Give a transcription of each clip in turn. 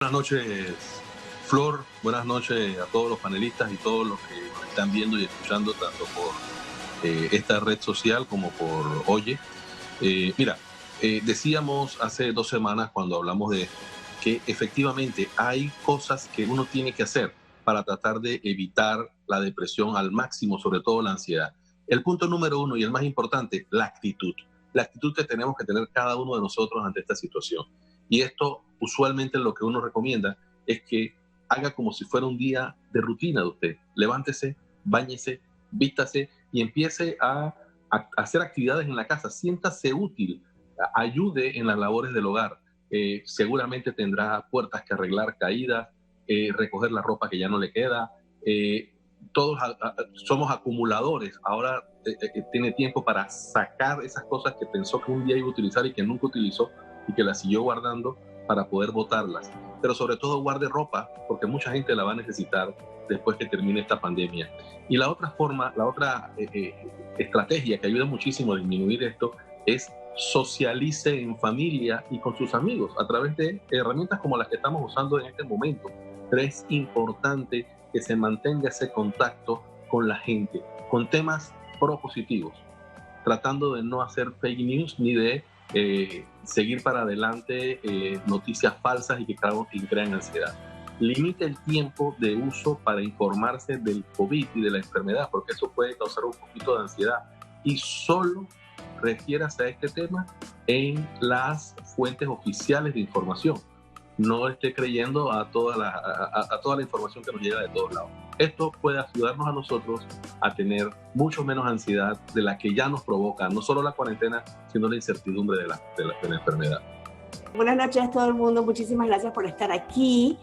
Buenas noches, Flor. Buenas noches a todos los panelistas y todos los que nos están viendo y escuchando, tanto por esta red social como por Oye. Decíamos hace 2 semanas cuando hablamos de que efectivamente hay cosas que uno tiene que hacer para tratar de evitar la depresión al máximo, sobre todo la ansiedad. El punto número 1 y el más importante, la actitud. La actitud que tenemos que tener cada uno de nosotros ante esta situación. Y esto usualmente lo que uno recomienda es que haga como si fuera un día de rutina de usted. Levántese, báñese, vístase y empiece a hacer actividades en la casa. Siéntase útil, ayude en las labores del hogar. Seguramente tendrá puertas que arreglar caídas, recoger la ropa que ya no le queda. Todos somos acumuladores. Ahora tiene tiempo para sacar esas cosas que pensó que un día iba a utilizar y que nunca utilizó y que las siguió guardando para poder botarlas. Pero sobre todo guarde ropa, porque mucha gente la va a necesitar después que termine esta pandemia. Y la otra forma, la otra estrategia que ayuda muchísimo a disminuir esto es socialice en familia y con sus amigos a través de herramientas como las que estamos usando en este momento. Pero es importante que se mantenga ese contacto con la gente, con temas propositivos, tratando de no hacer fake news ni de seguir para adelante noticias falsas y que crean ansiedad. Limite el tiempo de uso para informarse del COVID y de la enfermedad, porque eso puede causar un poquito de ansiedad. Y solo refiérase a este tema en las fuentes oficiales de información. No esté creyendo a toda la información que nos llega de todos lados. Esto puede ayudarnos a nosotros a tener mucho menos ansiedad de la que ya nos provoca, no solo la cuarentena, sino la incertidumbre de la enfermedad. Buenas noches a todo el mundo, muchísimas gracias por estar aquí.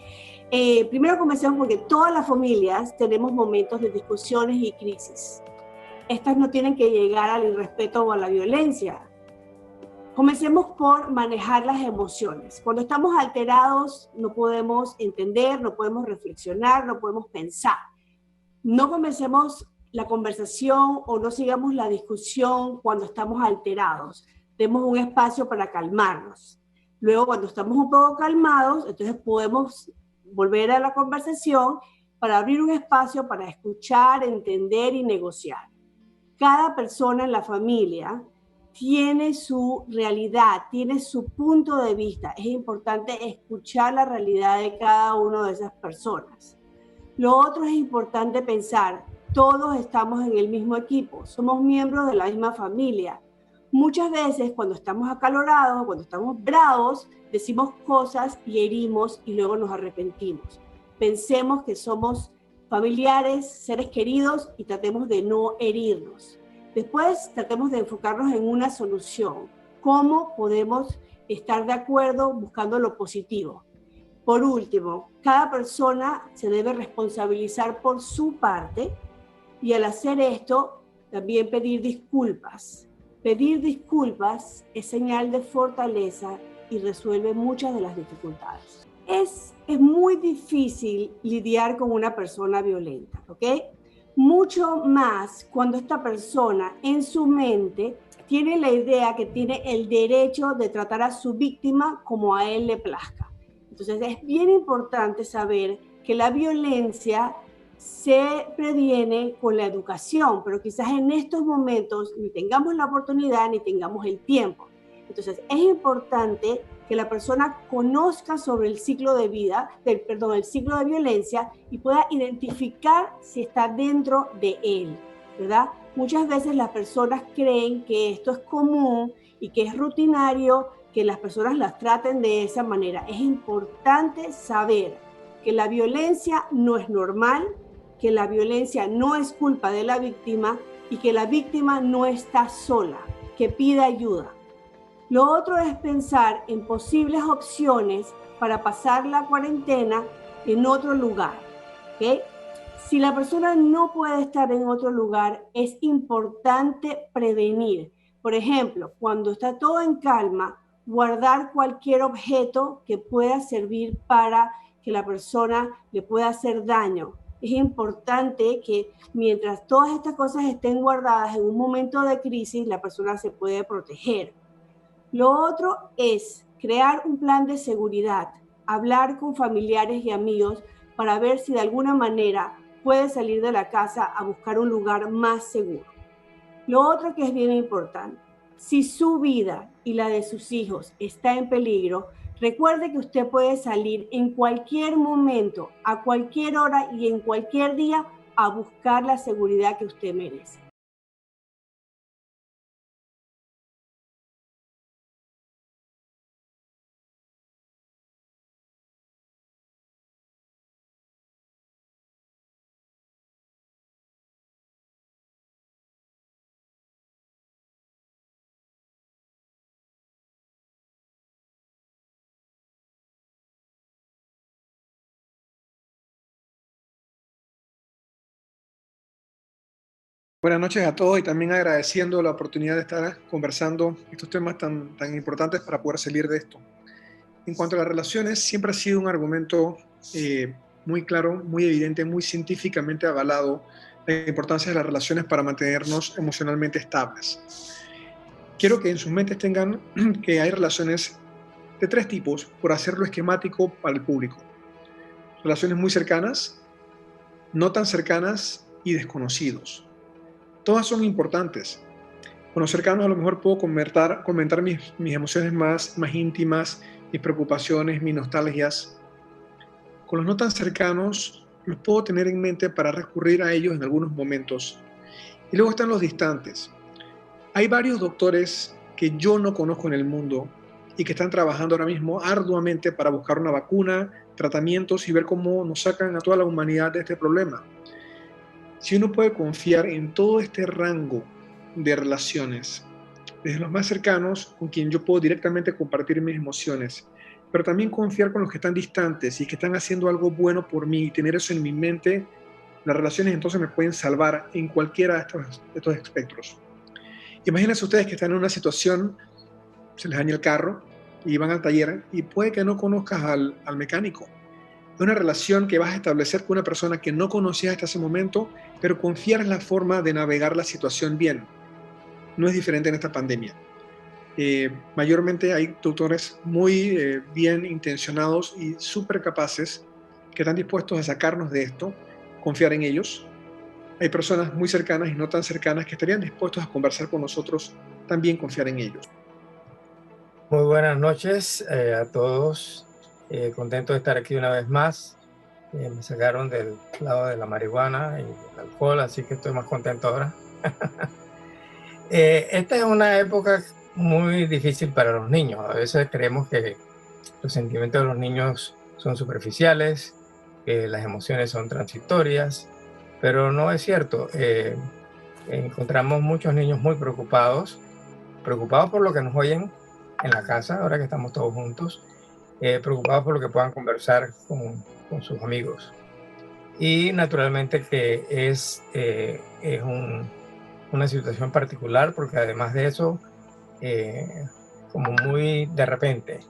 Primero comencemos porque todas las familias tenemos momentos de discusiones y crisis. Estas no tienen que llegar al irrespeto o a la violencia. Comencemos por manejar las emociones. Cuando estamos alterados no podemos entender, no podemos reflexionar, no podemos pensar. No comencemos la conversación o no sigamos la discusión cuando estamos alterados. Demos un espacio para calmarnos. Luego, cuando estamos un poco calmados, entonces podemos volver a la conversación para abrir un espacio para escuchar, entender y negociar. Cada persona en la familia tiene su realidad, tiene su punto de vista. Es importante escuchar la realidad de cada una de esas personas. Lo otro es importante pensar, todos estamos en el mismo equipo, somos miembros de la misma familia. Muchas veces cuando estamos acalorados, cuando estamos bravos, decimos cosas y herimos y luego nos arrepentimos. Pensemos que somos familiares, seres queridos y tratemos de no herirnos. Después tratemos de enfocarnos en una solución. ¿Cómo podemos estar de acuerdo buscando lo positivo? Por último, cada persona se debe responsabilizar por su parte y al hacer esto también pedir disculpas. Pedir disculpas es señal de fortaleza y resuelve muchas de las dificultades. Es muy difícil lidiar con una persona violenta, ¿ok? Mucho más cuando esta persona en su mente tiene la idea que tiene el derecho de tratar a su víctima como a él le plazca. Entonces es bien importante saber que la violencia se previene con la educación, pero quizás en estos momentos ni tengamos la oportunidad ni tengamos el tiempo. Entonces es importante que la persona conozca sobre el ciclo de vida, el ciclo de violencia y pueda identificar si está dentro de él, ¿verdad? Muchas veces las personas creen que esto es común y que es rutinario, que las personas las traten de esa manera. Es importante saber que la violencia no es normal, que la violencia no es culpa de la víctima y que la víctima no está sola, que pida ayuda. Lo otro es pensar en posibles opciones para pasar la cuarentena en otro lugar, ¿ok? Si la persona no puede estar en otro lugar, es importante prevenir. Por ejemplo, cuando está todo en calma, guardar cualquier objeto que pueda servir para que la persona le pueda hacer daño. Es importante que mientras todas estas cosas estén guardadas en un momento de crisis, la persona se puede proteger. Lo otro es crear un plan de seguridad. hablar con familiares y amigos para ver si de alguna manera puede salir de la casa a buscar un lugar más seguro. Lo otro que es bien importante, si su vida y la de sus hijos está en peligro, recuerde que usted puede salir en cualquier momento, a cualquier hora y en cualquier día a buscar la seguridad que usted merece. Buenas noches a todos y también agradeciendo la oportunidad de estar conversando estos temas tan importantes para poder salir de esto. En cuanto a las relaciones, siempre ha sido un argumento muy claro, muy evidente, muy científicamente avalado la importancia de las relaciones para mantenernos emocionalmente estables. Quiero que en sus mentes tengan que hay relaciones de tres tipos, por hacerlo esquemático para el público. Relaciones muy cercanas, no tan cercanas y desconocidos. Todas son importantes. Con los cercanos a lo mejor puedo comentar mis emociones más íntimas, mis preocupaciones, mis nostalgias. Con los no tan cercanos los puedo tener en mente para recurrir a ellos en algunos momentos. Y luego están los distantes. Hay varios doctores que yo no conozco en el mundo y que están trabajando ahora mismo arduamente para buscar una vacuna, tratamientos y ver cómo nos sacan a toda la humanidad de este problema. Si uno puede confiar en todo este rango de relaciones, desde los más cercanos, con quien yo puedo directamente compartir mis emociones, pero también confiar con los que están distantes y que están haciendo algo bueno por mí y tener eso en mi mente, las relaciones entonces me pueden salvar en cualquiera de estos espectros. Imagínense ustedes que están en una situación, se les daña el carro y van al taller y puede que no conozcas al mecánico. Es una relación que vas a establecer con una persona que no conocías hasta ese momento, pero confiar en la forma de navegar la situación bien. No es diferente en esta pandemia. Mayormente hay tutores muy bien intencionados y súper capaces que están dispuestos a sacarnos de esto, confiar en ellos. Hay personas muy cercanas y no tan cercanas que estarían dispuestos a conversar con nosotros, también confiar en ellos. Muy buenas noches a todos. Contento de estar aquí una vez más. Me sacaron del lado de la marihuana y del alcohol, así que estoy más contento ahora. Esta es una época muy difícil para los niños. A veces creemos que los sentimientos de los niños son superficiales, que las emociones son transitorias, pero no es cierto. Encontramos muchos niños muy preocupados por lo que nos oyen en la casa, ahora que estamos todos juntos, preocupados por lo que puedan conversar con sus amigos. Y naturalmente que es una situación particular, porque además de eso, como muy de repente,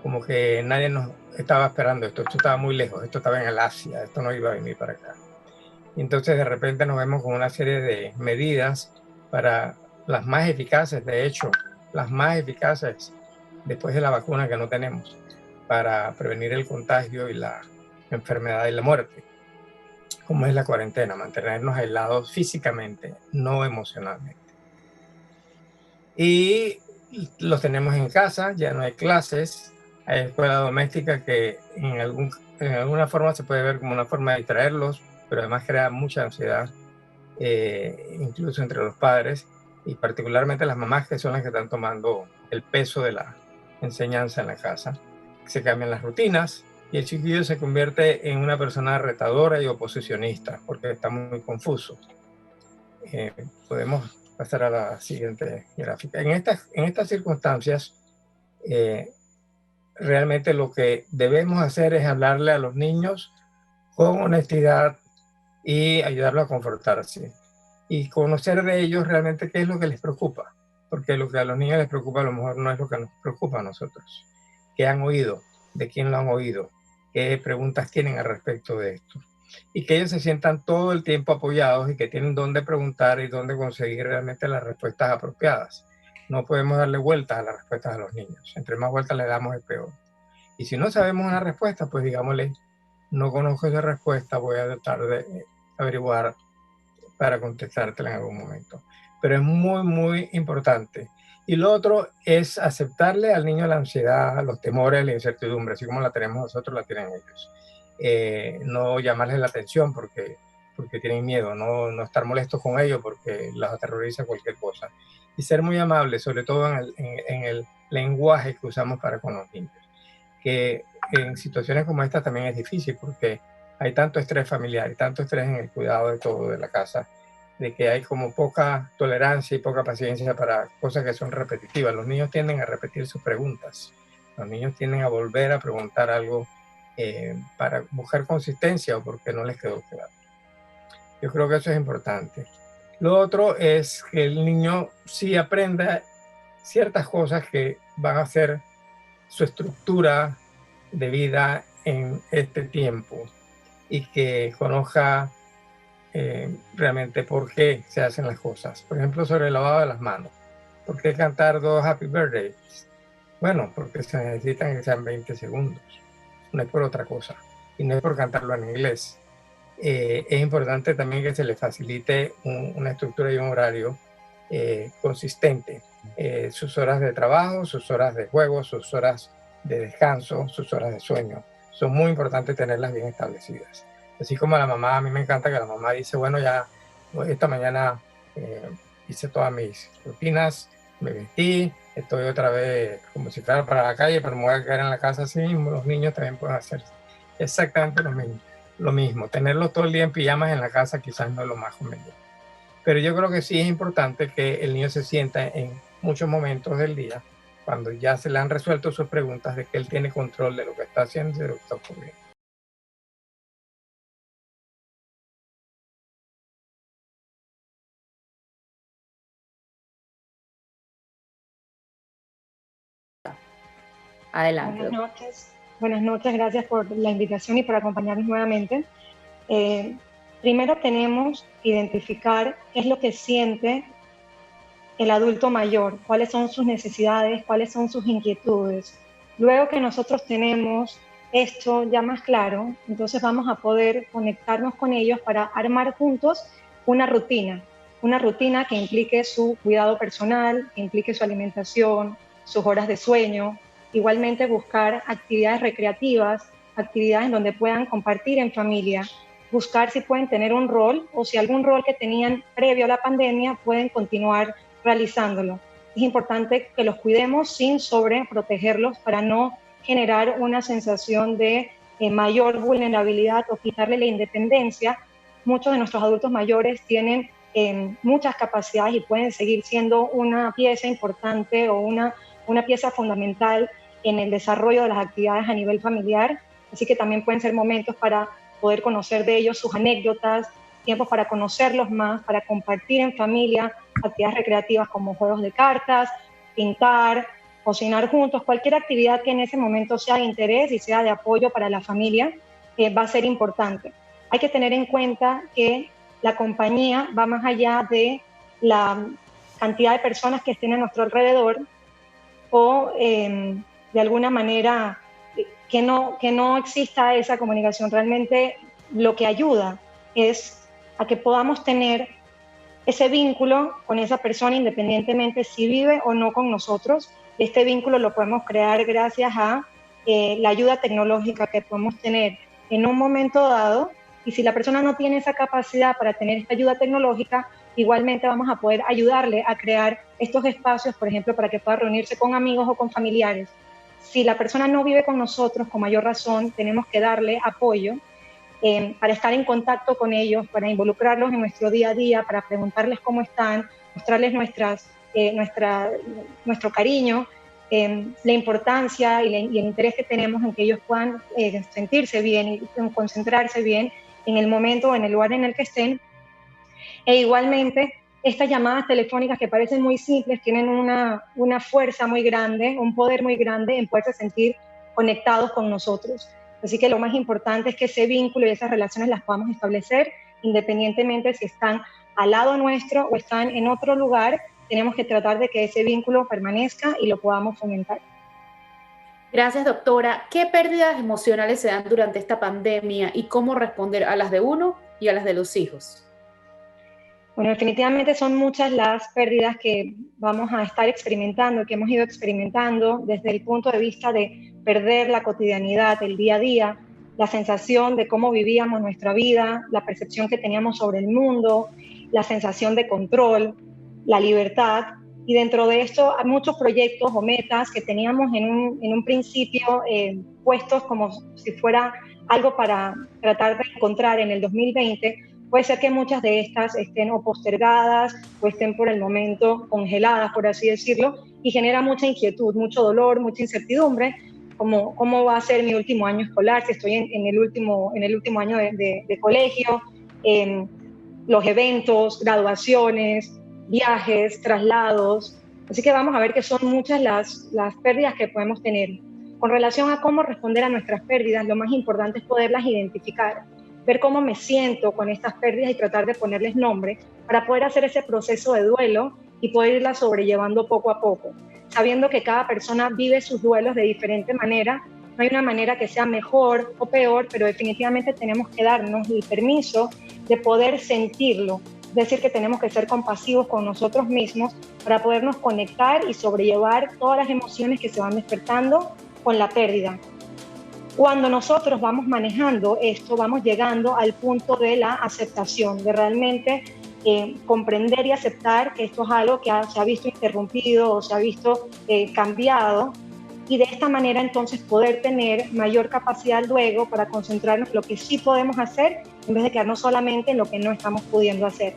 como que nadie nos estaba esperando esto estaba muy lejos, esto estaba en el Asia, esto no iba a venir para acá. Y entonces de repente nos vemos con una serie de medidas para las más eficaces, de hecho, las más eficaces después de la vacuna que no tenemos, para prevenir el contagio y la enfermedad y la muerte, como es la cuarentena, mantenernos aislados físicamente, no emocionalmente. Y los tenemos en casa, ya no hay clases, hay escuela doméstica que en alguna forma se puede ver como una forma de distraerlos, pero además crea mucha ansiedad, incluso entre los padres y particularmente las mamás, que son las que están tomando el peso de la enseñanza en la casa. Se cambian las rutinas y el chiquillo se convierte en una persona retadora y oposicionista porque está muy confuso. Podemos pasar a la siguiente gráfica. En estas circunstancias, realmente lo que debemos hacer es hablarle a los niños con honestidad y ayudarlos a confortarse y conocer de ellos realmente qué es lo que les preocupa, porque lo que a los niños les preocupa a lo mejor no es lo que nos preocupa a nosotros. ¿Qué han oído? ¿De quién lo han oído? ¿Qué preguntas tienen al respecto de esto? Y que ellos se sientan todo el tiempo apoyados y que tienen dónde preguntar y dónde conseguir realmente las respuestas apropiadas. No podemos darle vueltas a las respuestas a los niños. Entre más vueltas le damos, es peor. Y si no sabemos una respuesta, pues digámosle, no conozco esa respuesta, voy a tratar de averiguar para contestártela en algún momento. Pero es muy, muy importante. Y lo otro es aceptarle al niño la ansiedad, los temores, la incertidumbre, así como la tenemos nosotros, la tienen ellos. No llamarles la atención porque tienen miedo, no estar molestos con ellos porque los aterroriza cualquier cosa. Y ser muy amables, sobre todo en el lenguaje que usamos para con los niños. Que en situaciones como esta también es difícil porque hay tanto estrés familiar y tanto estrés en el cuidado de todo de la casa, de que hay como poca tolerancia y poca paciencia para cosas que son repetitivas. Los niños tienden a repetir sus preguntas. Los niños tienden a volver a preguntar algo para buscar consistencia o porque no les quedó claro. Yo creo que eso es importante. Lo otro es que el niño sí aprenda ciertas cosas que van a ser su estructura de vida en este tiempo y que conozca realmente por qué se hacen las cosas. Por ejemplo, sobre el lavado de las manos. ¿Por qué cantar 2 Happy Birthdays? Bueno, porque se necesitan que sean 20 segundos. No es por otra cosa. Y no es por cantarlo en inglés. Es importante también que se le facilite una estructura y un horario consistente. Sus horas de trabajo, sus horas de juego, sus horas de descanso, sus horas de sueño. Son muy importantes tenerlas bien establecidas. Así como la mamá, a mí me encanta que la mamá dice, bueno, ya esta mañana hice todas mis rutinas, me vestí, estoy otra vez como si fuera para la calle, pero me voy a quedar en la casa así mismo. Los niños también pueden hacer exactamente lo mismo. Tenerlos todo el día en pijamas en la casa quizás no es lo más conveniente. Pero yo creo que sí es importante que el niño se sienta en muchos momentos del día, cuando ya se le han resuelto sus preguntas, de que él tiene control de lo que está haciendo y de lo que está ocurriendo. Adelante. Buenas noches, gracias por la invitación y por acompañarnos nuevamente. Primero tenemos que identificar qué es lo que siente el adulto mayor, cuáles son sus necesidades, cuáles son sus inquietudes. Luego que nosotros tenemos esto ya más claro, entonces vamos a poder conectarnos con ellos para armar juntos una rutina que implique su cuidado personal, que implique su alimentación, sus horas de sueño. Igualmente buscar actividades recreativas, actividades en donde puedan compartir en familia, buscar si pueden tener un rol o si algún rol que tenían previo a la pandemia pueden continuar realizándolo. Es importante que los cuidemos sin sobreprotegerlos para no generar una sensación de mayor vulnerabilidad o quitarle la independencia. Muchos de nuestros adultos mayores tienen muchas capacidades y pueden seguir siendo una pieza importante o una pieza fundamental en el desarrollo de las actividades a nivel familiar, así que también pueden ser momentos para poder conocer de ellos sus anécdotas, tiempos para conocerlos más, para compartir en familia, actividades recreativas como juegos de cartas, pintar, cocinar juntos, cualquier actividad que en ese momento sea de interés y sea de apoyo para la familia, va a ser importante. Hay que tener en cuenta que la compañía va más allá de la cantidad de personas que estén a nuestro alrededor o de alguna manera que no exista esa comunicación. Realmente lo que ayuda es a que podamos tener ese vínculo con esa persona independientemente si vive o no con nosotros. Este vínculo lo podemos crear gracias a la ayuda tecnológica que podemos tener en un momento dado, y si la persona no tiene esa capacidad para tener esta ayuda tecnológica, igualmente vamos a poder ayudarle a crear estos espacios, por ejemplo, para que pueda reunirse con amigos o con familiares. Si la persona no vive con nosotros, con mayor razón, tenemos que darle apoyo para estar en contacto con ellos, para involucrarlos en nuestro día a día, para preguntarles cómo están, mostrarles nuestro cariño, la importancia y el interés que tenemos en que ellos puedan sentirse bien y concentrarse bien en el momento o en el lugar en el que estén. E igualmente, estas llamadas telefónicas que parecen muy simples tienen una fuerza muy grande, un poder muy grande en poderse sentir conectados con nosotros. Así que lo más importante es que ese vínculo y esas relaciones las podamos establecer independientemente si están al lado nuestro o están en otro lugar. Tenemos que tratar de que ese vínculo permanezca y lo podamos fomentar. Gracias, doctora. ¿Qué pérdidas emocionales se dan durante esta pandemia y cómo responder a las de uno y a las de los hijos? Bueno, definitivamente son muchas las pérdidas que vamos a estar experimentando, que hemos ido experimentando desde el punto de vista de perder la cotidianidad, el día a día, la sensación de cómo vivíamos nuestra vida, la percepción que teníamos sobre el mundo, la sensación de control, la libertad. Y dentro de esto hay muchos proyectos o metas que teníamos en un principio puestos como si fuera algo para tratar de encontrar en el 2020. Puede ser que muchas de estas estén o postergadas o estén por el momento congeladas, por así decirlo, y genera mucha inquietud, mucho dolor, mucha incertidumbre. ¿Cómo va a ser mi último año escolar? Si estoy en el último año de colegio, los eventos, graduaciones, viajes, traslados. Así que vamos a ver que son muchas las pérdidas que podemos tener. Con relación a cómo responder a nuestras pérdidas, lo más importante es poderlas identificar, ver cómo me siento con estas pérdidas y tratar de ponerles nombre para poder hacer ese proceso de duelo y poder irlas sobrellevando poco a poco, sabiendo que cada persona vive sus duelos de diferente manera. No hay una manera que sea mejor o peor, pero definitivamente tenemos que darnos el permiso de poder sentirlo. Es decir, que tenemos que ser compasivos con nosotros mismos para podernos conectar y sobrellevar todas las emociones que se van despertando con la pérdida. Cuando nosotros vamos manejando esto, vamos llegando al punto de la aceptación, de realmente comprender y aceptar que esto es algo que se ha visto interrumpido o se ha visto cambiado, y de esta manera entonces poder tener mayor capacidad luego para concentrarnos en lo que sí podemos hacer en vez de quedarnos solamente en lo que no estamos pudiendo hacer.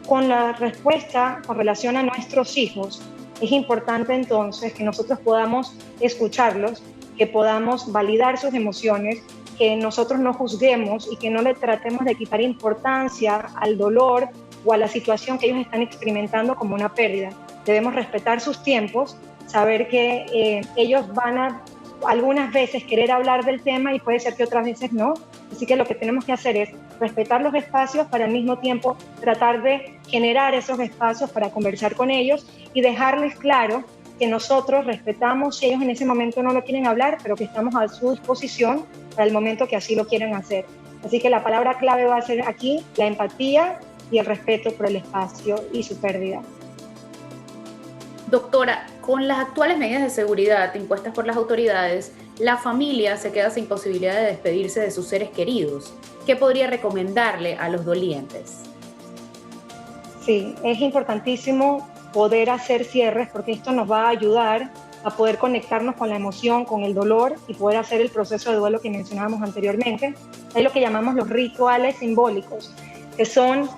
Con la respuesta con relación a nuestros hijos, es importante entonces que nosotros podamos escucharlos, que podamos validar sus emociones, que nosotros no juzguemos y que no le tratemos de quitar importancia al dolor o a la situación que ellos están experimentando como una pérdida. Debemos respetar sus tiempos, saber que ellos van a algunas veces querer hablar del tema y puede ser que otras veces no. Así que lo que tenemos que hacer es respetar los espacios para al mismo tiempo tratar de generar esos espacios para conversar con ellos y dejarles claro que nosotros respetamos si ellos en ese momento no lo quieren hablar, pero que estamos a su disposición para el momento que así lo quieran hacer. Así que la palabra clave va a ser aquí la empatía y el respeto por el espacio y su pérdida. Doctora, con las actuales medidas de seguridad impuestas por las autoridades, la familia se queda sin posibilidad de despedirse de sus seres queridos. ¿Qué podría recomendarle a los dolientes? Sí, es importantísimo poder hacer cierres porque esto nos va a ayudar a poder conectarnos con la emoción, con el dolor y poder hacer el proceso de duelo que mencionábamos anteriormente. Hay lo que llamamos los rituales simbólicos, que son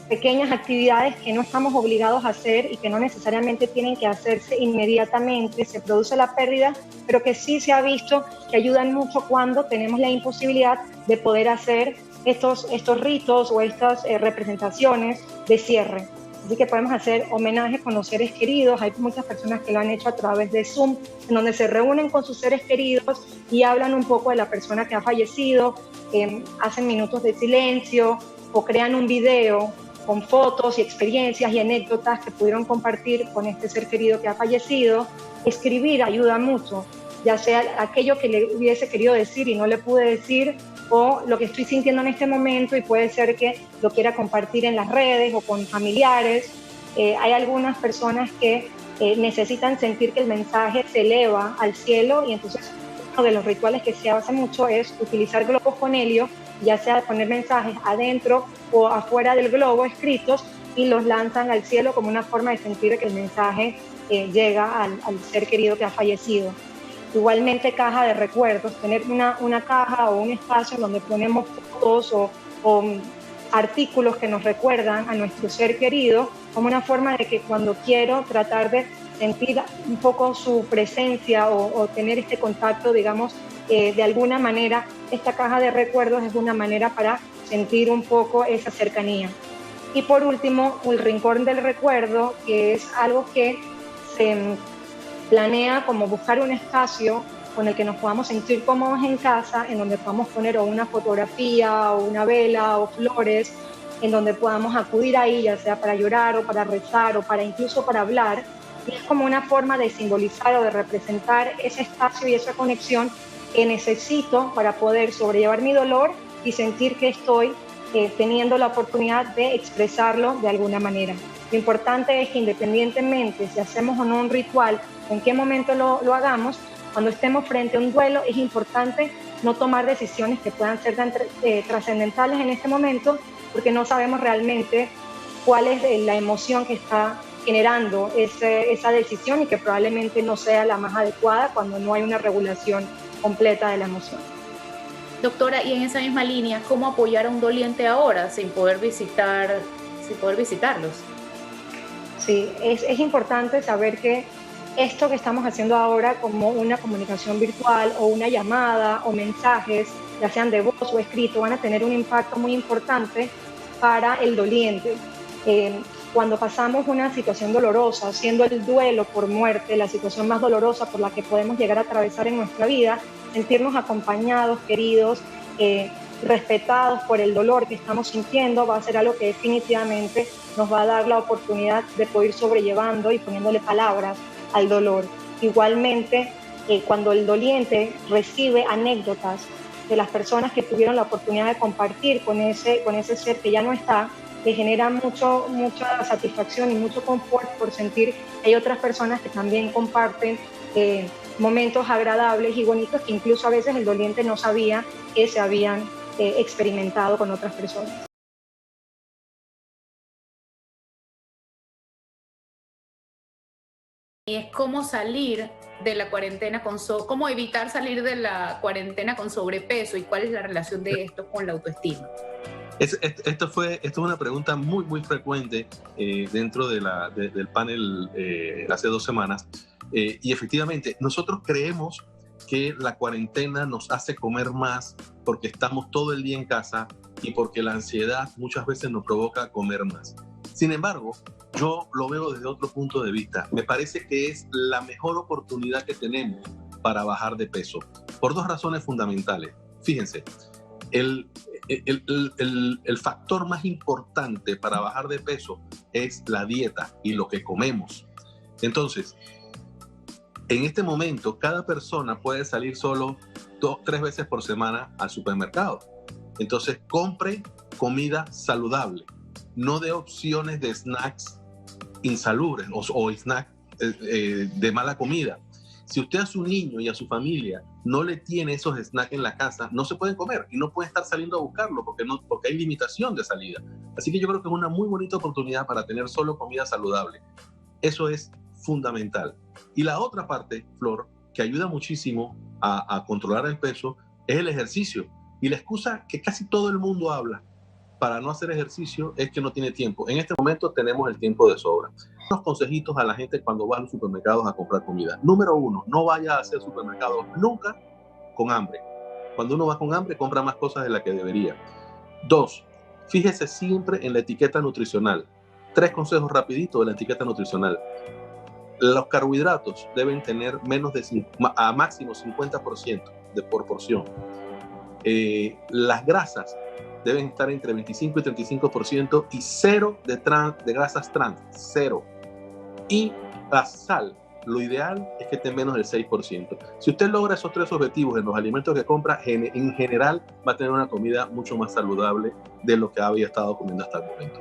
pequeñas actividades que no estamos obligados a hacer y que no necesariamente tienen que hacerse inmediatamente. Se produce la pérdida, pero que sí se ha visto que ayudan mucho cuando tenemos la imposibilidad de poder hacer estos ritos o estas representaciones de cierre. Así que podemos hacer homenajes con los seres queridos. Hay muchas personas que lo han hecho a través de Zoom, en donde se reúnen con sus seres queridos y hablan un poco de la persona que ha fallecido, hacen minutos de silencio o crean un video con fotos y experiencias y anécdotas que pudieron compartir con este ser querido que ha fallecido. Escribir ayuda mucho, ya sea aquello que le hubiese querido decir y no le pude decir, o lo que estoy sintiendo en este momento y puede ser que lo quiera compartir en las redes o con familiares. Hay algunas personas que necesitan sentir que el mensaje se eleva al cielo y entonces uno de los rituales que se hace mucho es utilizar globos con helio, ya sea poner mensajes adentro o afuera del globo escritos y los lanzan al cielo como una forma de sentir que el mensaje llega al ser querido que ha fallecido. Igualmente caja de recuerdos, tener una caja o un espacio donde ponemos fotos o artículos que nos recuerdan a nuestro ser querido, como una forma de que cuando quiero tratar de sentir un poco su presencia o tener este contacto, digamos, de alguna manera, esta caja de recuerdos es una manera para sentir un poco esa cercanía. Y por último, el rincón del recuerdo, que es algo que se planea como buscar un espacio con el que nos podamos sentir cómodos en casa, en donde podamos poner o una fotografía o una vela o flores, en donde podamos acudir ahí, ya sea para llorar o para rezar o para incluso para hablar, Y es como una forma de simbolizar o de representar ese espacio y esa conexión que necesito para poder sobrellevar mi dolor y sentir que estoy teniendo la oportunidad de expresarlo de alguna manera. Lo importante es que independientemente si hacemos o no un ritual, o en qué momento lo hagamos, cuando estemos frente a un duelo es importante no tomar decisiones que puedan ser trascendentales en este momento, porque no sabemos realmente cuál es la emoción que está generando esa decisión y que probablemente no sea la más adecuada cuando no hay una regulación completa de la emoción. Doctora, y en esa misma línea, ¿cómo apoyar a un doliente ahora sin poder visitarlos? Sí, es importante saber que esto que estamos haciendo ahora, como una comunicación virtual o una llamada o mensajes, ya sean de voz o escrito, van a tener un impacto muy importante para el doliente. Cuando pasamos una situación dolorosa, siendo el duelo por muerte la situación más dolorosa por la que podemos llegar a atravesar en nuestra vida, sentirnos acompañados, queridos, respetados por el dolor que estamos sintiendo, va a ser algo que definitivamente nos va a dar la oportunidad de poder ir sobrellevando y poniéndole palabras al dolor. Igualmente, cuando el doliente recibe anécdotas de las personas que tuvieron la oportunidad de compartir con ese ser que ya no está, le genera mucha satisfacción y mucho confort por sentir que hay otras personas que también comparten momentos agradables y bonitos que incluso a veces el doliente no sabía que se habían experimentado con otras personas. Y es cómo salir de la cuarentena cómo evitar salir de la cuarentena con sobrepeso y cuál es la relación de esto con la autoestima. Esto es una pregunta muy, muy frecuente dentro del panel hace 2 semanas. Y efectivamente, nosotros creemos que la cuarentena nos hace comer más porque estamos todo el día en casa y porque la ansiedad muchas veces nos provoca comer más. Sin embargo, yo lo veo desde otro punto de vista. Me parece que es la mejor oportunidad que tenemos para bajar de peso, por 2 razones fundamentales. Fíjense, el factor más importante para bajar de peso es la dieta y lo que comemos. Entonces, en este momento, cada persona puede salir solo 3 veces por semana al supermercado. Entonces, compre comida saludable. No dé opciones de snacks insalubres o snacks de mala comida. Si usted a su niño y a su familia no le tiene esos snacks en la casa, no se pueden comer y no puede estar saliendo a buscarlo porque hay limitación de salida. Así que yo creo que es una muy bonita oportunidad para tener solo comida saludable. Eso es fundamental. Y la otra parte, Flor, que ayuda muchísimo a controlar el peso, es el ejercicio. Y la excusa que casi todo el mundo habla para no hacer ejercicio es que no tiene tiempo. En este momento tenemos el tiempo de sobra. Unos consejitos a la gente cuando va a los supermercados a comprar comida. Número 1, no vaya a hacer supermercados nunca con hambre. Cuando uno va con hambre, compra más cosas de las que debería. 2, fíjese siempre en la etiqueta nutricional. 3 consejos rapiditos de la etiqueta nutricional. Los carbohidratos deben tener a máximo 50% de proporción. Las grasas deben estar entre 25 y 35% y 0 de grasas trans, 0. Y la sal, lo ideal es que esté menos del 6%. Si usted logra esos 3 objetivos en los alimentos que compra, en general va a tener una comida mucho más saludable de lo que había estado comiendo hasta el momento.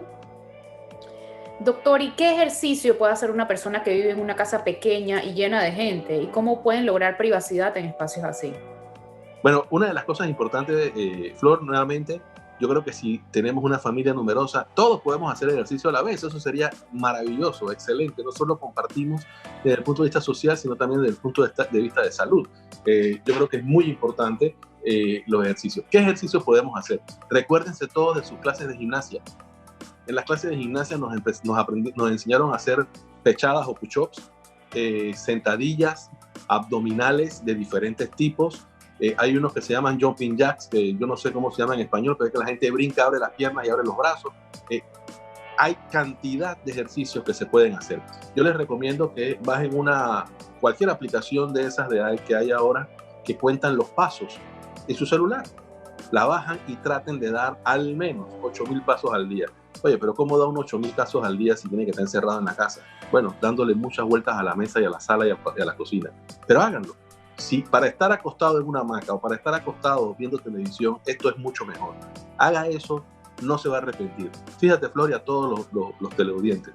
Doctor, ¿y qué ejercicio puede hacer una persona que vive en una casa pequeña y llena de gente? ¿Y cómo pueden lograr privacidad en espacios así? Bueno, una de las cosas importantes, Flor, nuevamente, yo creo que si tenemos una familia numerosa, todos podemos hacer ejercicio a la vez. Eso sería maravilloso, excelente. No solo compartimos desde el punto de vista social, sino también desde el punto de vista de salud. Yo creo que es muy importante los ejercicios. ¿Qué ejercicios podemos hacer? Recuérdense todos de sus clases de gimnasia. En las clases de gimnasia nos enseñaron a hacer pechadas o push-ups, sentadillas, abdominales de diferentes tipos. Hay unos que se llaman jumping jacks, que yo no sé cómo se llama en español, pero es que la gente brinca, abre las piernas y abre los brazos. Hay cantidad de ejercicios que se pueden hacer. Yo les recomiendo que bajen cualquier aplicación de esas que hay ahora que cuentan los pasos en su celular. La bajan y traten de dar al menos 8,000 pasos al día. Oye, pero ¿cómo da unos 8.000 casos al día si tiene que estar encerrado en la casa? Bueno, dándole muchas vueltas a la mesa y a la sala y a la cocina. Pero háganlo. Si para estar acostado en una hamaca o para estar acostado viendo televisión, esto es mucho mejor. Haga eso, no se va a arrepentir. Fíjate, Flor, y a todos los teleaudientes.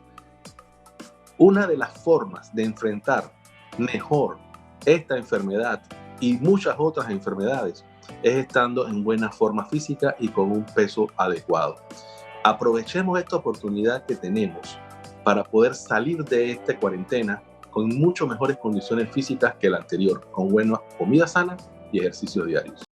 Una de las formas de enfrentar mejor esta enfermedad y muchas otras enfermedades es estando en buena forma física y con un peso adecuado. Aprovechemos esta oportunidad que tenemos para poder salir de esta cuarentena con mucho mejores condiciones físicas que la anterior, con buena comida sana y ejercicios diarios.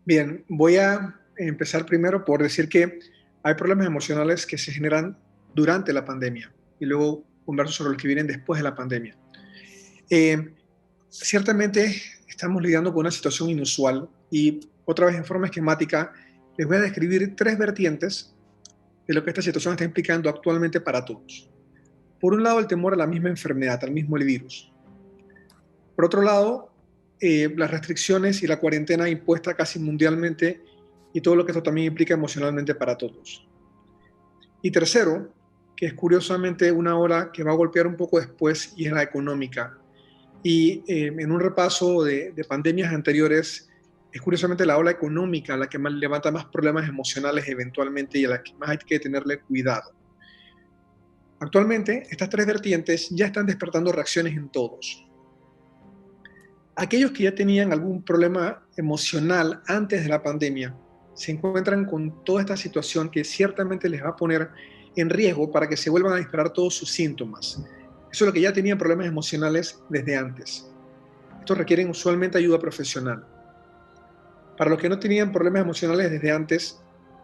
Bien, voy a empezar primero por decir que hay problemas emocionales que se generan durante la pandemia y luego converso sobre los que vienen después de la pandemia. Ciertamente estamos lidiando con una situación inusual y otra vez en forma esquemática les voy a describir 3 vertientes de lo que esta situación está implicando actualmente para todos. Por un lado, el temor a la misma enfermedad, al mismo virus. Por otro lado, las restricciones y la cuarentena impuesta casi mundialmente y todo lo que esto también implica emocionalmente para todos. Y tercero, que es curiosamente una ola que va a golpear un poco después, y es la económica. Y en un repaso de pandemias anteriores, es curiosamente la ola económica la que más levanta más problemas emocionales eventualmente y a la que más hay que tenerle cuidado. Actualmente, estas 3 vertientes ya están despertando reacciones en todos. Aquellos que ya tenían algún problema emocional antes de la pandemia se encuentran con toda esta situación que ciertamente les va a poner en riesgo para que se vuelvan a disparar todos sus síntomas. Eso es lo que ya tenían problemas emocionales desde antes. Estos requieren usualmente ayuda profesional. Para los que no tenían problemas emocionales desde antes,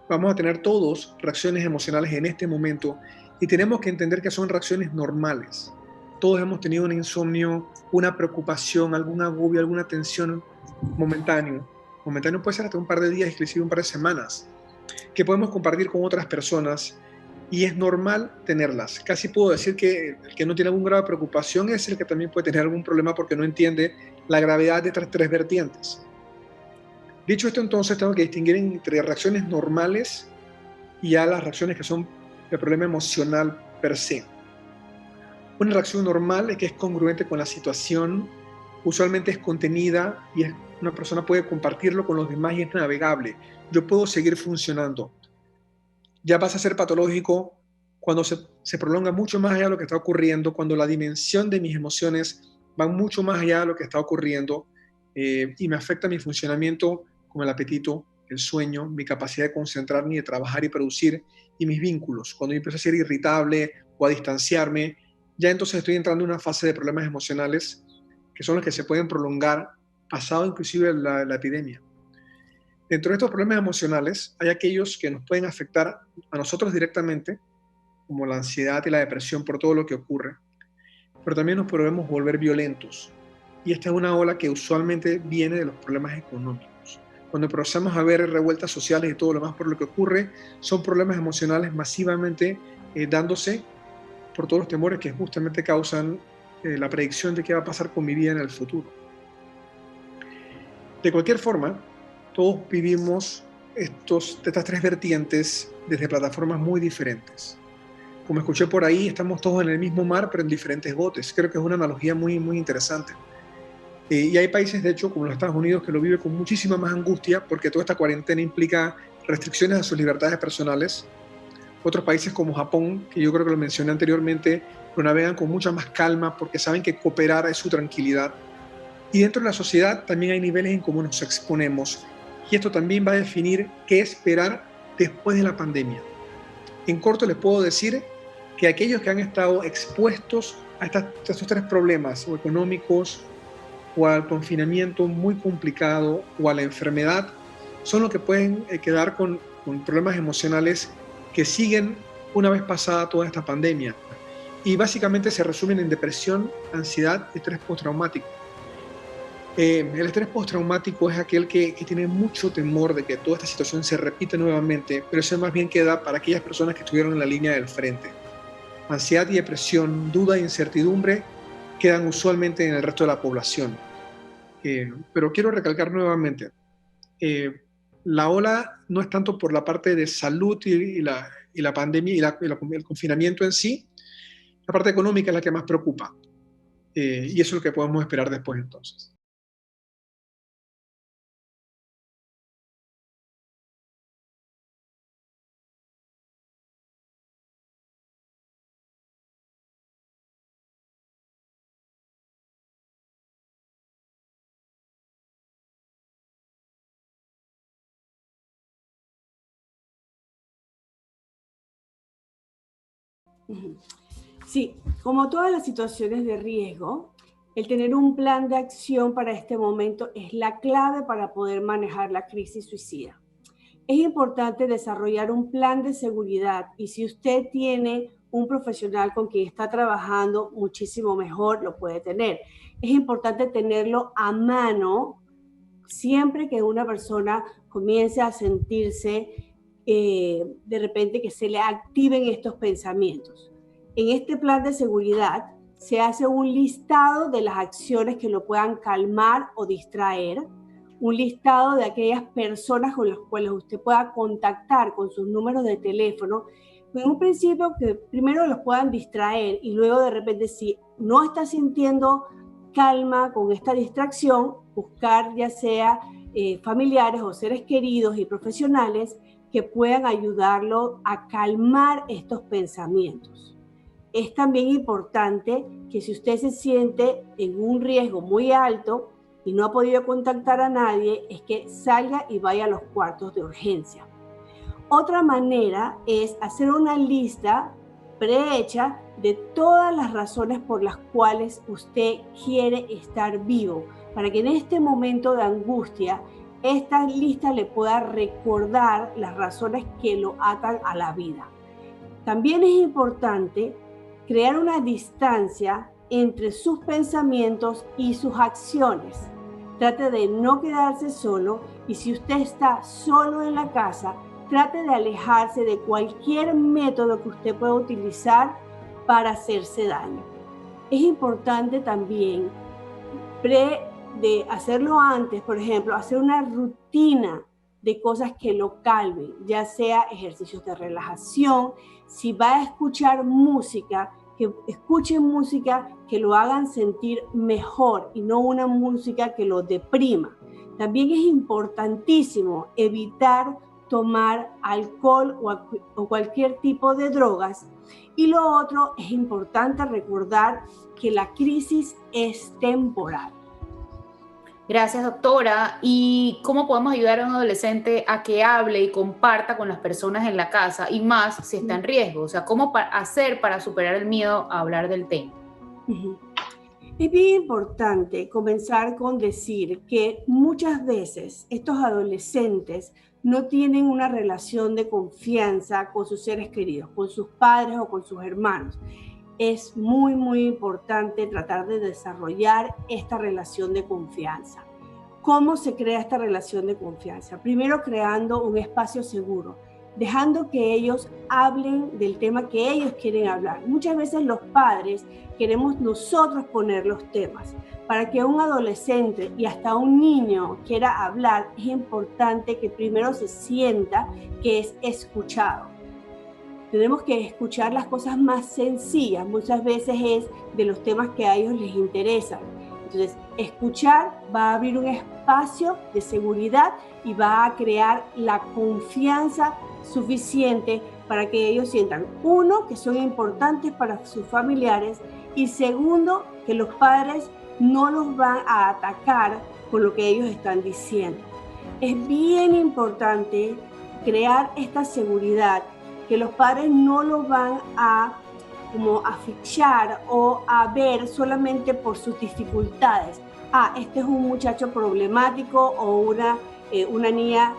vamos a tener todos reacciones emocionales en este momento y tenemos que entender que son reacciones normales. Todos hemos tenido un insomnio, una preocupación, algún agobio, alguna tensión momentáneo. Momentáneo puede ser hasta un par de días, inclusive un par de semanas, que podemos compartir con otras personas y es normal tenerlas. Casi puedo decir que el que no tiene algún grado de preocupación es el que también puede tener algún problema porque no entiende la gravedad de estas 3 vertientes. Dicho esto, entonces tengo que distinguir entre reacciones normales y a las reacciones que son el problema emocional per se. Una reacción normal es que es congruente con la situación, usualmente es contenida y una persona puede compartirlo con los demás y es navegable. Yo puedo seguir funcionando. Ya pasa a ser patológico cuando se prolonga mucho más allá de lo que está ocurriendo, cuando la dimensión de mis emociones va mucho más allá de lo que está ocurriendo y me afecta mi funcionamiento como el apetito, el sueño, mi capacidad de concentrarme y de trabajar y producir y mis vínculos. Cuando yo empiezo a ser irritable o a distanciarme, ya entonces estoy entrando en una fase de problemas emocionales que son los que se pueden prolongar pasado inclusive la epidemia. Dentro de estos problemas emocionales hay aquellos que nos pueden afectar a nosotros directamente, como la ansiedad y la depresión por todo lo que ocurre, pero también nos podemos volver violentos. Y esta es una ola que usualmente viene de los problemas económicos. Cuando empezamos a ver revueltas sociales y todo lo más por lo que ocurre, son problemas emocionales masivamente dándose por todos los temores que justamente causan la predicción de qué va a pasar con mi vida en el futuro. De cualquier forma, todos vivimos estas 3 vertientes desde plataformas muy diferentes. Como escuché por ahí, estamos todos en el mismo mar, pero en diferentes botes. Creo que es una analogía muy, muy interesante. Y hay países, de hecho, como los Estados Unidos, que lo viven con muchísima más angustia porque toda esta cuarentena implica restricciones a sus libertades personales. Otros países como Japón, que yo creo que lo mencioné anteriormente, lo navegan con mucha más calma porque saben que cooperar es su tranquilidad. Y dentro de la sociedad también hay niveles en cómo nos exponemos. Y esto también va a definir qué esperar después de la pandemia. En corto les puedo decir que aquellos que han estado expuestos a estos 3 problemas, o económicos, o al confinamiento muy complicado, o a la enfermedad, son los que pueden quedar con problemas emocionales que siguen una vez pasada toda esta pandemia. Y básicamente se resumen en depresión, ansiedad y estrés postraumático. El estrés postraumático es aquel que tiene mucho temor de que toda esta situación se repita nuevamente, pero eso más bien queda para aquellas personas que estuvieron en la línea del frente. Ansiedad y depresión, duda e incertidumbre quedan usualmente en el resto de la población. Pero quiero recalcar nuevamente, la ola no es tanto por la parte de salud y la pandemia y el confinamiento en sí. La parte económica es la que más preocupa. Y eso es lo que podemos esperar después entonces. Sí, como todas las situaciones de riesgo, el tener un plan de acción para este momento es la clave para poder manejar la crisis suicida. Es importante desarrollar un plan de seguridad y si usted tiene un profesional con quien está trabajando, muchísimo mejor lo puede tener. Es importante tenerlo a mano siempre que una persona comience a sentirse de repente que se le activen estos pensamientos. En este plan de seguridad se hace un listado de las acciones que lo puedan calmar o distraer, un listado de aquellas personas con las cuales usted pueda contactar con sus números de teléfono. En un principio que primero los puedan distraer y luego de repente si no está sintiendo calma con esta distracción, buscar ya sea familiares o seres queridos y profesionales que puedan ayudarlo a calmar estos pensamientos. Es también importante que si usted se siente en un riesgo muy alto y no ha podido contactar a nadie, es que salga y vaya a los cuartos de urgencia. Otra manera es hacer una lista prehecha de todas las razones por las cuales usted quiere estar vivo, para que en este momento de angustia, esta lista le pueda recordar las razones que lo atan a la vida. También es importante crear una distancia entre sus pensamientos y sus acciones. Trate de no quedarse solo y si usted está solo en la casa, trate de alejarse de cualquier método que usted pueda utilizar para hacerse daño. Es importante también de hacerlo antes, por ejemplo, hacer una rutina de cosas que lo calmen, ya sea ejercicios de relajación, si va a escuchar música, que escuchen música que lo hagan sentir mejor y no una música que lo deprima. También es importantísimo evitar tomar alcohol o cualquier tipo de drogas. Y lo otro, es importante recordar que la crisis es temporal. Gracias, doctora. ¿Y cómo podemos ayudar a un adolescente a que hable y comparta con las personas en la casa y más si está en riesgo? O sea, ¿cómo hacer para superar el miedo a hablar del tema? Es bien importante comenzar con decir que muchas veces estos adolescentes no tienen una relación de confianza con sus seres queridos, con sus padres o con sus hermanos. Es muy, muy importante tratar de desarrollar esta relación de confianza. ¿Cómo se crea esta relación de confianza? Primero, creando un espacio seguro, dejando que ellos hablen del tema que ellos quieren hablar. Muchas veces los padres queremos nosotros poner los temas. Para que un adolescente y hasta un niño quiera hablar, es importante que primero se sienta que es escuchado. Tenemos que escuchar las cosas más sencillas, muchas veces es de los temas que a ellos les interesan. Entonces, escuchar va a abrir un espacio de seguridad y va a crear la confianza suficiente para que ellos sientan, uno, que son importantes para sus familiares y segundo, que los padres no los van a atacar con lo que ellos están diciendo. Es bien importante crear esta seguridad, que los padres no lo van a como asfixiar o a ver solamente por sus dificultades. Este es un muchacho problemático o una niña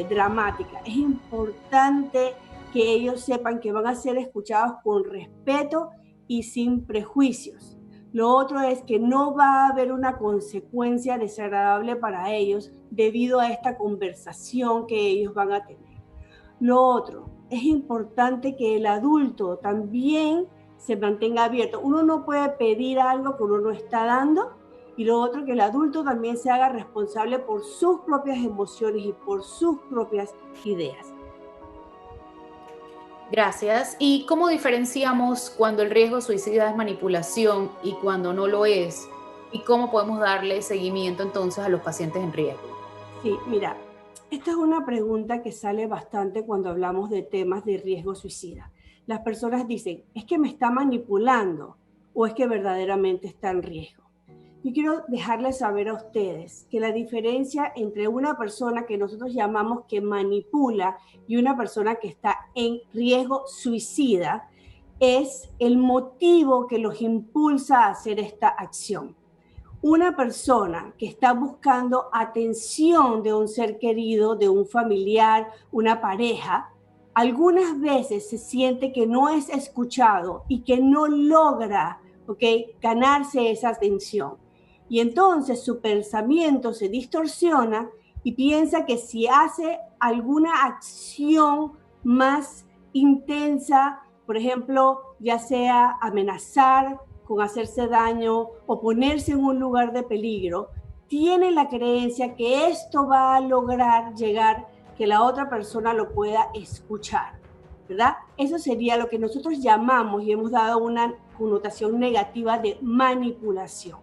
dramática. Es importante que ellos sepan que van a ser escuchados con respeto y sin prejuicios. Lo otro es que no va a haber una consecuencia desagradable para ellos debido a esta conversación que ellos van a tener. Lo otro, es importante que el adulto también se mantenga abierto. Uno no puede pedir algo que uno no está dando Y lo otro, que el adulto también se haga responsable por sus propias emociones y por sus propias ideas. Gracias. ¿Y cómo diferenciamos cuando el riesgo suicida es manipulación y cuando no lo es? ¿Y cómo podemos darle seguimiento entonces a los pacientes en riesgo? Sí, mira, esta es una pregunta que sale bastante cuando hablamos de temas de riesgo suicida. Las personas dicen, ¿es que me está manipulando o es que verdaderamente está en riesgo? Yo quiero dejarles saber a ustedes que la diferencia entre una persona que nosotros llamamos que manipula y una persona que está en riesgo suicida es el motivo que los impulsa a hacer esta acción. Una persona que está buscando atención de un ser querido, de un familiar, una pareja, algunas veces se siente que no es escuchado y que no logra, ganarse esa atención. Y entonces su pensamiento se distorsiona y piensa que si hace alguna acción más intensa, por ejemplo, ya sea amenazar con hacerse daño o ponerse en un lugar de peligro, tiene la creencia que esto va a lograr llegar, que la otra persona lo pueda escuchar, ¿verdad? Eso sería lo que nosotros llamamos y hemos dado una connotación negativa de manipulación.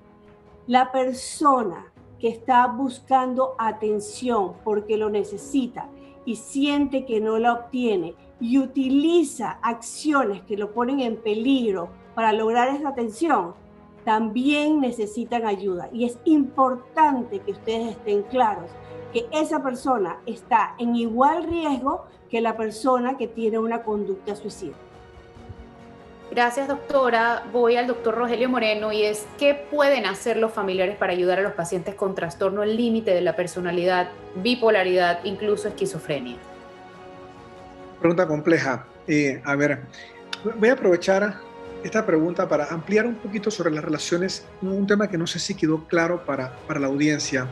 La persona que está buscando atención porque lo necesita y siente que no la obtiene y utiliza acciones que lo ponen en peligro para lograr esa atención, también necesitan ayuda. Y es importante que ustedes estén claros que esa persona está en igual riesgo que la persona que tiene una conducta suicida. Gracias, doctora. Voy al doctor Rogelio Moreno y es, ¿qué pueden hacer los familiares para ayudar a los pacientes con trastorno al límite de la personalidad, bipolaridad, incluso esquizofrenia? Pregunta compleja. A ver, voy a aprovechar esta pregunta para ampliar un poquito sobre las relaciones, un tema que no sé si quedó claro para la audiencia.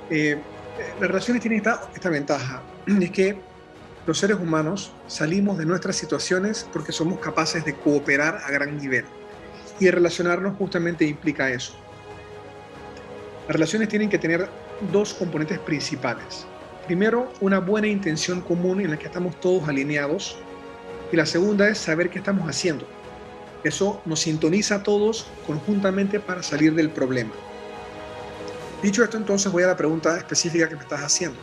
Las relaciones tienen esta ventaja, es que los seres humanos salimos de nuestras situaciones porque somos capaces de cooperar a gran nivel. Y relacionarnos justamente implica eso. Las relaciones tienen que tener dos componentes principales. Primero, una buena intención común en la que estamos todos alineados. Y la segunda es saber qué estamos haciendo. Eso nos sintoniza a todos conjuntamente para salir del problema. Dicho esto, entonces voy a la pregunta específica que me estás haciendo.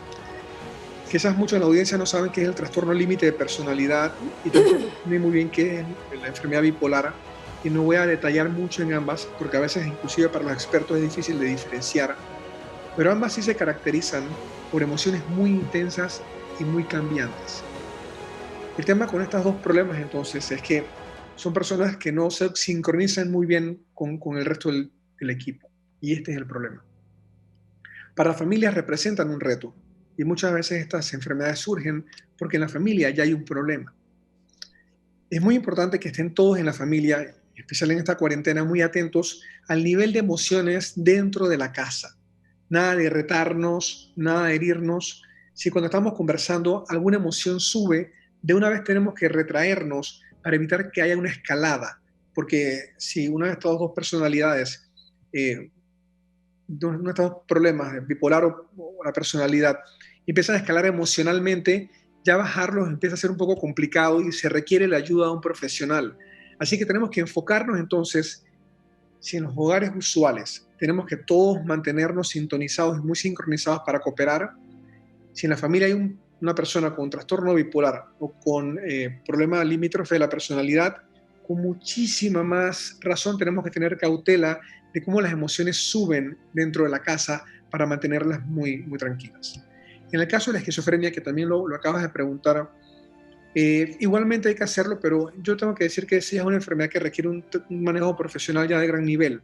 Quizás muchos en la audiencia no saben qué es el trastorno límite de personalidad y tampoco saben muy bien qué es la enfermedad bipolar, y no voy a detallar mucho en ambas porque a veces inclusive para los expertos es difícil de diferenciar, pero ambas sí se caracterizan por emociones muy intensas y muy cambiantes. El tema con estos dos problemas entonces es que son personas que no se sincronizan muy bien con el resto del equipo, y este es el problema. Para las familias representan un reto. Y muchas veces estas enfermedades surgen porque en la familia ya hay un problema. Es muy importante que estén todos en la familia, especialmente en esta cuarentena, muy atentos al nivel de emociones dentro de la casa. Nada de retarnos, nada de herirnos. Si cuando estamos conversando alguna emoción sube, de una vez tenemos que retraernos para evitar que haya una escalada. Porque si una de estas dos personalidades, uno de estos problemas, bipolar o la personalidad, empiezan a escalar emocionalmente, ya bajarlos empieza a ser un poco complicado y se requiere la ayuda de un profesional. Así que tenemos que enfocarnos entonces, si en los hogares usuales tenemos que todos mantenernos sintonizados y muy sincronizados para cooperar, si en la familia hay una persona con trastorno bipolar o con problema limítrofe de la personalidad, con muchísima más razón tenemos que tener cautela de cómo las emociones suben dentro de la casa para mantenerlas muy, muy tranquilas. En el caso de la esquizofrenia, que también lo acabas de preguntar, igualmente hay que hacerlo, pero yo tengo que decir que sí es una enfermedad que requiere un manejo profesional ya de gran nivel.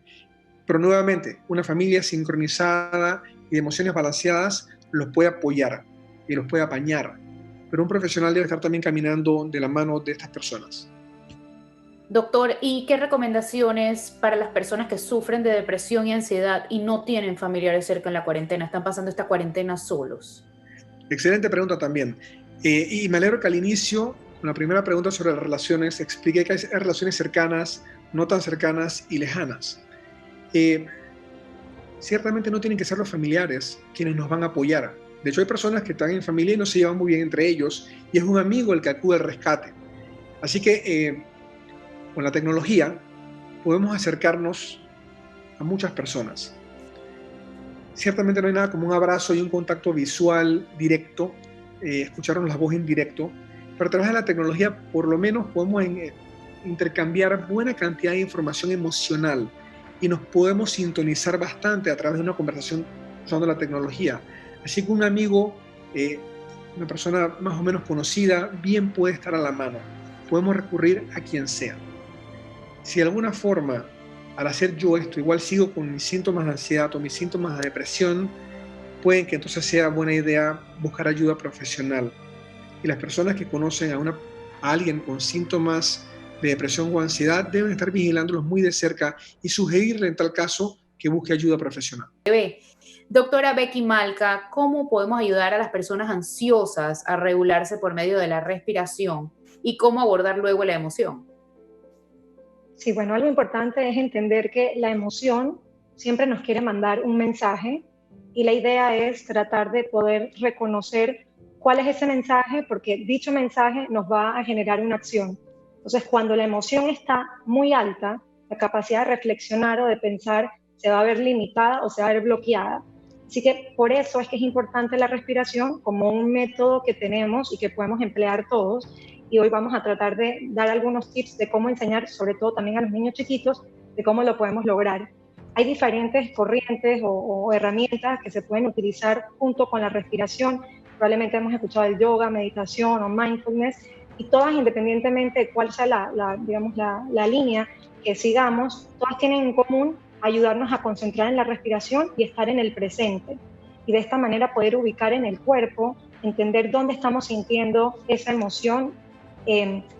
Pero nuevamente, una familia sincronizada y de emociones balanceadas los puede apoyar y los puede apañar, pero un profesional debe estar también caminando de la mano de estas personas. Doctor, ¿y qué recomendaciones para las personas que sufren de depresión y ansiedad y no tienen familiares cerca en la cuarentena? Están pasando esta cuarentena solos. Excelente pregunta también. Y me alegro que al inicio, con la primera pregunta sobre las relaciones, expliqué que hay relaciones cercanas, no tan cercanas y lejanas. ciertamente no tienen que ser los familiares quienes nos van a apoyar. De hecho, hay personas que están en familia y no se llevan muy bien entre ellos, y es un amigo el que acude al rescate. Así que con la tecnología podemos acercarnos a muchas personas. Ciertamente no hay nada como un abrazo y un contacto visual directo, escucharnos la voz en directo, pero a través de la tecnología por lo menos podemos intercambiar buena cantidad de información emocional y nos podemos sintonizar bastante a través de una conversación usando la tecnología. Así que un amigo, una persona más o menos conocida, bien puede estar a la mano. Podemos recurrir a quien sea. Si de alguna forma, al hacer yo esto, igual sigo con mis síntomas de ansiedad o mis síntomas de depresión, pueden que entonces sea buena idea buscar ayuda profesional. Y las personas que conocen a alguien con síntomas de depresión o ansiedad deben estar vigilándolos muy de cerca y sugerirle en tal caso que busque ayuda profesional. Doctora Becky Malca, ¿cómo podemos ayudar a las personas ansiosas a regularse por medio de la respiración y cómo abordar luego la emoción? Sí, bueno, algo importante es entender que la emoción siempre nos quiere mandar un mensaje y la idea es tratar de poder reconocer cuál es ese mensaje, porque dicho mensaje nos va a generar una acción. Entonces, cuando la emoción está muy alta, la capacidad de reflexionar o de pensar se va a ver limitada o se va a ver bloqueada. Así que por eso es que es importante la respiración como un método que tenemos y que podemos emplear todos. Y hoy vamos a tratar de dar algunos tips de cómo enseñar, sobre todo también a los niños chiquitos, de cómo lo podemos lograr. Hay diferentes corrientes o herramientas que se pueden utilizar junto con la respiración. Probablemente hemos escuchado el yoga, meditación o mindfulness, y todas, independientemente de cuál sea la línea que sigamos, todas tienen en común ayudarnos a concentrar en la respiración y estar en el presente. Y de esta manera poder ubicar en el cuerpo, entender dónde estamos sintiendo esa emoción,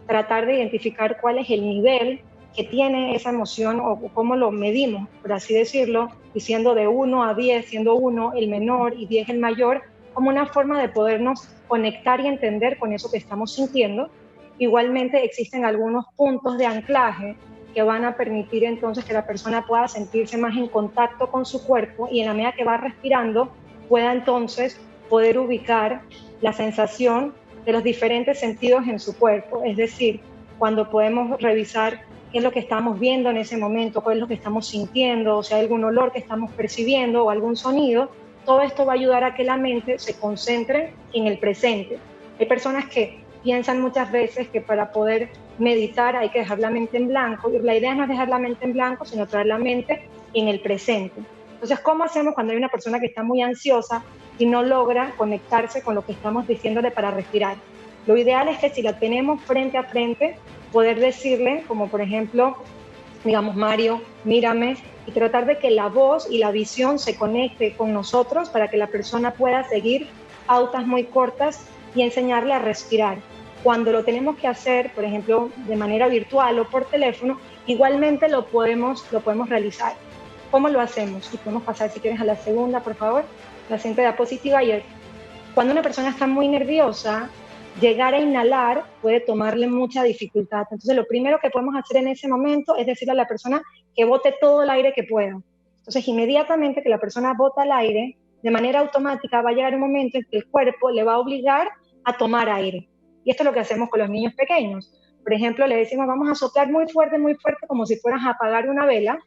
tratar de identificar cuál es el nivel que tiene esa emoción o cómo lo medimos, por así decirlo, diciendo de 1 a 10, siendo 1 el menor y 10 el mayor, como una forma de podernos conectar y entender con eso que estamos sintiendo. Igualmente existen algunos puntos de anclaje que van a permitir entonces que la persona pueda sentirse más en contacto con su cuerpo y en la medida que va respirando pueda entonces poder ubicar la sensación de los diferentes sentidos en su cuerpo. Es decir, cuando podemos revisar qué es lo que estamos viendo en ese momento, cuál es lo que estamos sintiendo, o sea, algún olor que estamos percibiendo o algún sonido, todo esto va a ayudar a que la mente se concentre en el presente. Hay personas que piensan muchas veces que para poder meditar hay que dejar la mente en blanco, y la idea no es dejar la mente en blanco, sino traer la mente en el presente. Entonces, ¿cómo hacemos cuando hay una persona que está muy ansiosa y no logra conectarse con lo que estamos diciéndole para respirar? Lo ideal es que si la tenemos frente a frente, poder decirle, como por ejemplo, digamos, Mario, mírame, y tratar de que la voz y la visión se conecte con nosotros para que la persona pueda seguir pautas muy cortas y enseñarle a respirar. Cuando lo tenemos que hacer, por ejemplo, de manera virtual o por teléfono, igualmente lo podemos realizar. ¿Cómo lo hacemos? Y podemos pasar, si quieres, a la segunda, por favor, la siguiente diapositiva. Y cuando una persona está muy nerviosa, llegar a inhalar puede tomarle mucha dificultad. Entonces, lo primero que podemos hacer en ese momento es decirle a la persona que bote todo el aire que pueda. Entonces, inmediatamente que la persona bota el aire, de manera automática va a llegar un momento en que el cuerpo le va a obligar a tomar aire. Y esto es lo que hacemos con los niños pequeños. Por ejemplo, le decimos, vamos a soplar muy fuerte, como si fueras a apagar una vela.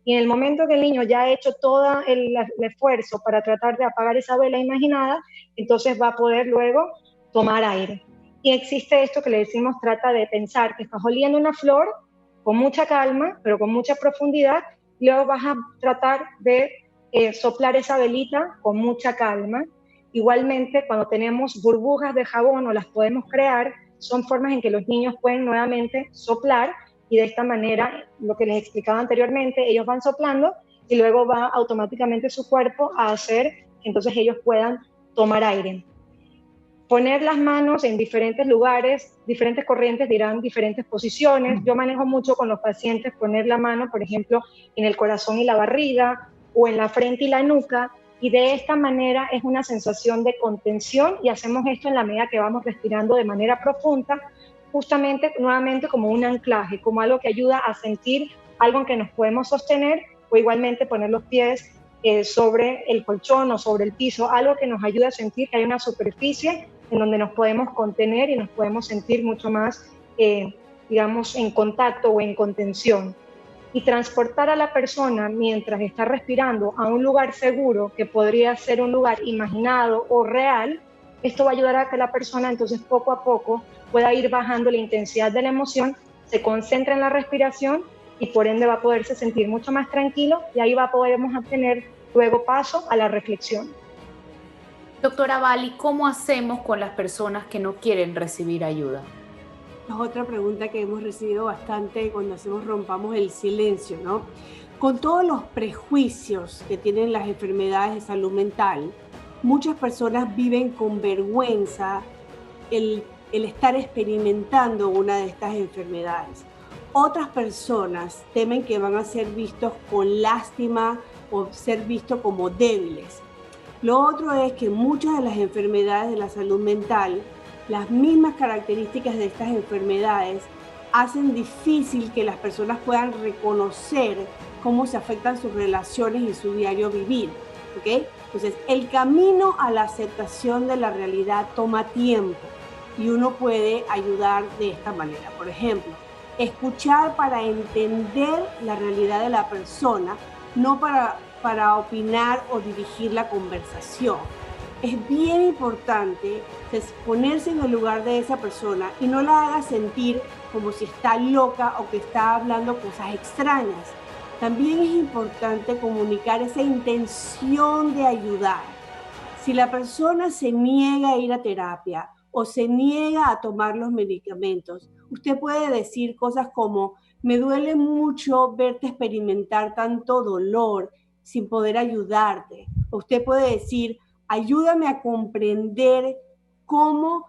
Y en el momento que el niño ya ha hecho todo el esfuerzo para tratar de apagar esa vela imaginada, entonces va a poder luego tomar aire. Y existe esto que le decimos, trata de pensar que estás oliendo una flor con mucha calma, pero con mucha profundidad, y luego vas a tratar de soplar esa velita con mucha calma. Igualmente, cuando tenemos burbujas de jabón o las podemos crear, son formas en que los niños pueden nuevamente soplar, y de esta manera, lo que les explicaba anteriormente, ellos van soplando y luego va automáticamente su cuerpo a hacer que entonces ellos puedan tomar aire. Poner las manos en diferentes lugares, diferentes corrientes dirán diferentes posiciones. Yo manejo mucho con los pacientes poner la mano, por ejemplo, en el corazón y la barriga, o en la frente y la nuca, y de esta manera es una sensación de contención, y hacemos esto en la medida que vamos respirando de manera profunda, justamente nuevamente como un anclaje, como algo que ayuda a sentir algo en que nos podemos sostener, o igualmente poner los pies sobre el colchón o sobre el piso, algo que nos ayude a sentir que hay una superficie en donde nos podemos contener y nos podemos sentir mucho más, digamos, en contacto o en contención. Y transportar a la persona mientras está respirando a un lugar seguro, que podría ser un lugar imaginado o real, esto va a ayudar a que la persona entonces poco a poco pueda ir bajando la intensidad de la emoción, se concentra en la respiración y por ende va a poderse sentir mucho más tranquilo y ahí podemos obtener luego paso a la reflexión. Doctora Bali, ¿cómo hacemos con las personas que no quieren recibir ayuda? Es otra pregunta que hemos recibido bastante cuando rompamos el silencio, ¿no? Con todos los prejuicios que tienen las enfermedades de salud mental, muchas personas viven con vergüenza el estar experimentando una de estas enfermedades. Otras personas temen que van a ser vistos con lástima o ser vistos como débiles. Lo otro es que muchas de las enfermedades de la salud mental, las mismas características de estas enfermedades hacen difícil que las personas puedan reconocer cómo se afectan sus relaciones y su diario vivir, ¿ok? Entonces, el camino a la aceptación de la realidad toma tiempo y uno puede ayudar de esta manera. Por ejemplo, escuchar para entender la realidad de la persona, no para opinar o dirigir la conversación. Es bien importante ponerse en el lugar de esa persona y no la haga sentir como si está loca o que está hablando cosas extrañas. También es importante comunicar esa intención de ayudar. Si la persona se niega a ir a terapia o se niega a tomar los medicamentos, usted puede decir cosas como: me duele mucho verte experimentar tanto dolor sin poder ayudarte. Usted puede decir: ayúdame a comprender cómo,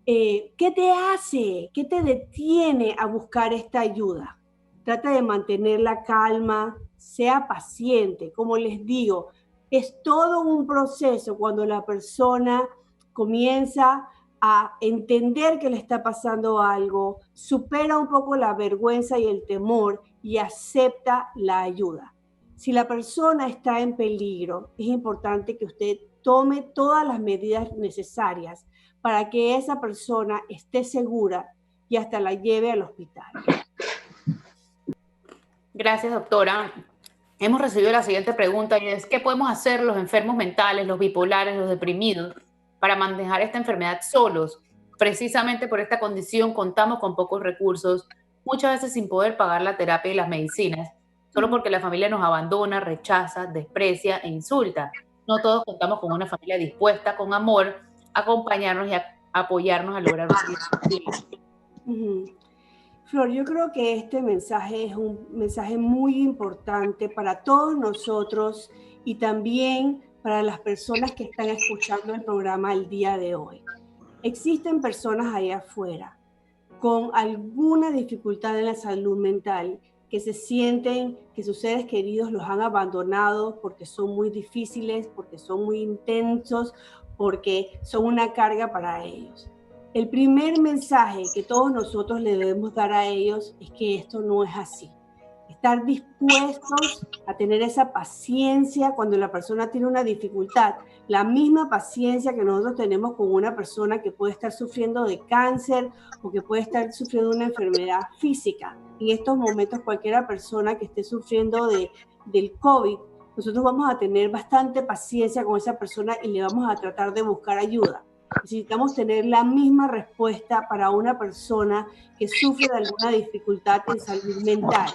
qué te hace, qué te detiene a buscar esta ayuda. Trata de mantener la calma, sea paciente. Como les digo, es todo un proceso cuando la persona comienza a entender que le está pasando algo, supera un poco la vergüenza y el temor y acepta la ayuda. Si la persona está en peligro, es importante que usted tome todas las medidas necesarias para que esa persona esté segura y hasta la lleve al hospital. Gracias, doctora. Hemos recibido la siguiente pregunta y es: ¿qué podemos hacer los enfermos mentales, los bipolares, los deprimidos para manejar esta enfermedad solos? Precisamente por esta condición contamos con pocos recursos, muchas veces sin poder pagar la terapia y las medicinas, solo porque la familia nos abandona, rechaza, desprecia e insulta. No todos contamos con una familia dispuesta, con amor, a acompañarnos y a apoyarnos a lograr un Flor, yo creo que este mensaje es un mensaje muy importante para todos nosotros y también para las personas que están escuchando el programa el día de hoy. Existen personas allá afuera con alguna dificultad en la salud mental que se sienten que sus seres queridos los han abandonado porque son muy difíciles, porque son muy intensos, porque son una carga para ellos. El primer mensaje que todos nosotros le debemos dar a ellos es que esto no es así. Estar dispuestos a tener esa paciencia cuando la persona tiene una dificultad, la misma paciencia que nosotros tenemos con una persona que puede estar sufriendo de cáncer o que puede estar sufriendo una enfermedad física. En estos momentos, cualquier persona que esté sufriendo del COVID, nosotros vamos a tener bastante paciencia con esa persona y le vamos a tratar de buscar ayuda. Necesitamos tener la misma respuesta para una persona que sufre de alguna dificultad en salud mental.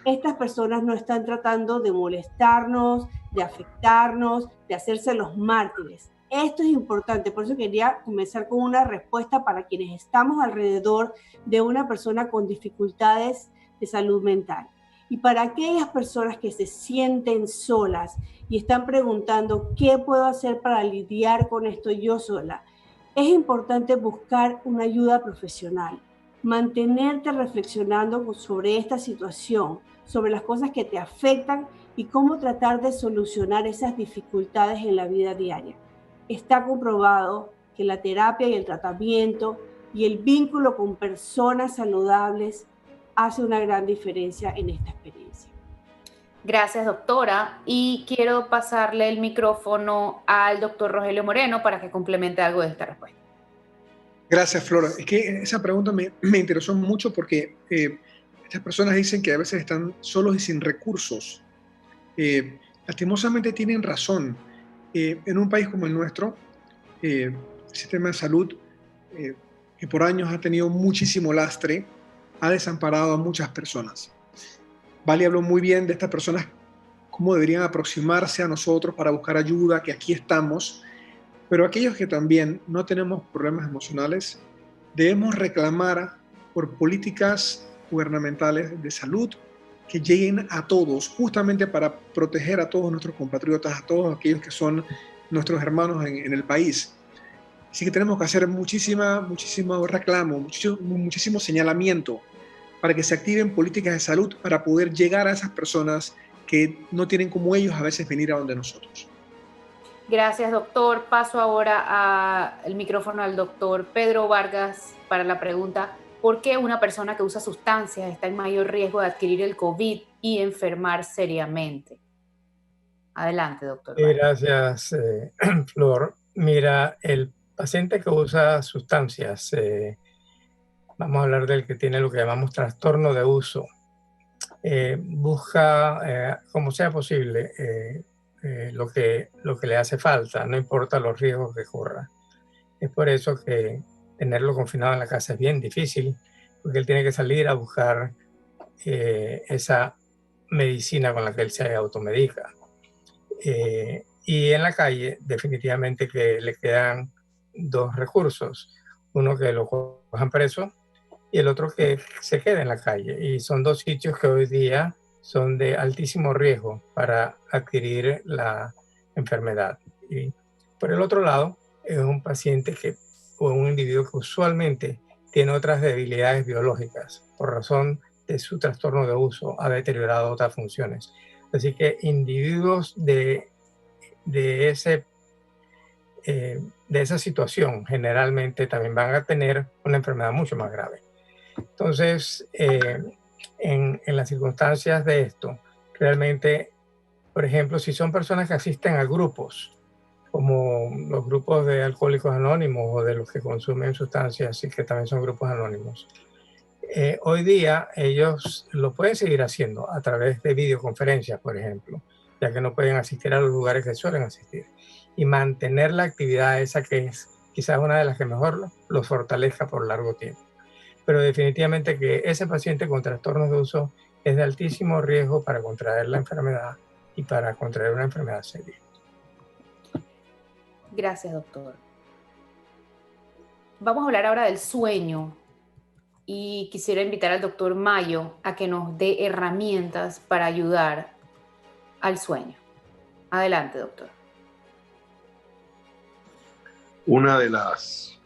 Estas personas no están tratando de molestarnos, de afectarnos, de hacerse los mártires. Esto es importante, por eso quería comenzar con una respuesta para quienes estamos alrededor de una persona con dificultades de salud mental. Y para aquellas personas que se sienten solas y están preguntando, ¿qué puedo hacer para lidiar con esto yo sola? Es importante buscar una ayuda profesional, mantenerte reflexionando sobre esta situación, sobre las cosas que te afectan y cómo tratar de solucionar esas dificultades en la vida diaria. Está comprobado que la terapia y el tratamiento y el vínculo con personas saludables hace una gran diferencia en esta experiencia. Gracias, doctora. Y quiero pasarle el micrófono al doctor Rogelio Moreno para que complemente algo de esta respuesta. Gracias, Flora. Es que esa pregunta me interesó mucho porque estas personas dicen que a veces están solos y sin recursos. Lastimosamente tienen razón. En un país como el nuestro, el sistema de salud, que por años ha tenido muchísimo lastre, ha desamparado a muchas personas. Vali habló muy bien de estas personas, cómo deberían aproximarse a nosotros para buscar ayuda, que aquí estamos, pero aquellos que también no tenemos problemas emocionales, debemos reclamar por políticas gubernamentales de salud que lleguen a todos, justamente para proteger a todos nuestros compatriotas, a todos aquellos que son nuestros hermanos en el país. Así que tenemos que hacer muchísimo reclamo, muchísimo señalamiento para que se activen políticas de salud para poder llegar a esas personas que no tienen como ellos a veces venir a donde nosotros. Gracias, doctor. Paso ahora el micrófono al doctor Pedro Vargas para la pregunta: ¿por qué una persona que usa sustancias está en mayor riesgo de adquirir el COVID y enfermar seriamente? Adelante, doctor Vargas. Gracias, Flor. Mira, el paciente que usa sustancias, vamos a hablar del que tiene lo que llamamos trastorno de uso, busca, como sea posible, lo que le hace falta, no importa los riesgos que corra. Es por eso que tenerlo confinado en la casa es bien difícil, porque él tiene que salir a buscar esa medicina con la que él se automedica. Y en la calle definitivamente que le quedan dos recursos: uno que lo cojan preso y el otro que se quede en la calle. Y son dos sitios que hoy día son de altísimo riesgo para adquirir la enfermedad. Y por el otro lado, es un paciente o un individuo que usualmente tiene otras debilidades biológicas. Por razón de su trastorno de uso, ha deteriorado otras funciones. Así que individuos de esa situación generalmente también van a tener una enfermedad mucho más grave. Entonces, en las circunstancias de esto, realmente, por ejemplo, si son personas que asisten a grupos, como los grupos de alcohólicos anónimos o de los que consumen sustancias y que también son grupos anónimos, hoy día ellos lo pueden seguir haciendo a través de videoconferencias, por ejemplo, ya que no pueden asistir a los lugares que suelen asistir, y mantener la actividad esa que es quizás una de las que mejor los fortalezca por largo tiempo. Pero definitivamente que ese paciente con trastornos de uso es de altísimo riesgo para contraer la enfermedad y para contraer una enfermedad seria. Gracias, doctor. Vamos a hablar ahora del sueño y quisiera invitar al doctor Mayo a que nos dé herramientas para ayudar al sueño. Adelante, doctor. Uno de los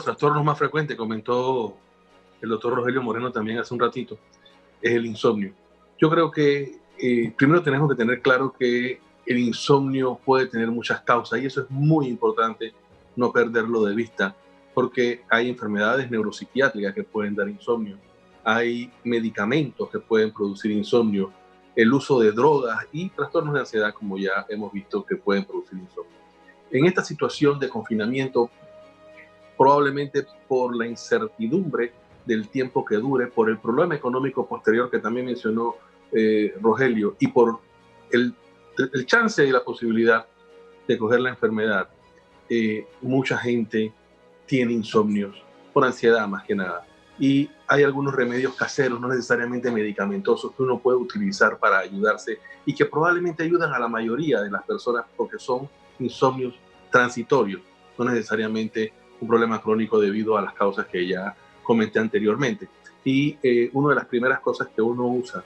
trastornos más frecuentes, comentó el doctor Rogelio Moreno también hace un ratito, es el insomnio. Yo creo que primero tenemos que tener claro que el insomnio puede tener muchas causas y eso es muy importante no perderlo de vista, porque hay enfermedades neuropsiquiátricas que pueden dar insomnio, hay medicamentos que pueden producir insomnio, el uso de drogas y trastornos de ansiedad, como ya hemos visto, que pueden producir insomnio. En esta situación de confinamiento, probablemente por la incertidumbre del tiempo que dure, por el problema económico posterior que también mencionó Rogelio, y por el chance y la posibilidad de coger la enfermedad, mucha gente tiene insomnios por ansiedad más que nada. Y hay algunos remedios caseros, no necesariamente medicamentosos, que uno puede utilizar para ayudarse y que probablemente ayudan a la mayoría de las personas porque son insomnios transitorios, no necesariamente un problema crónico debido a las causas que ya comenté anteriormente. Y una de las primeras cosas que uno usa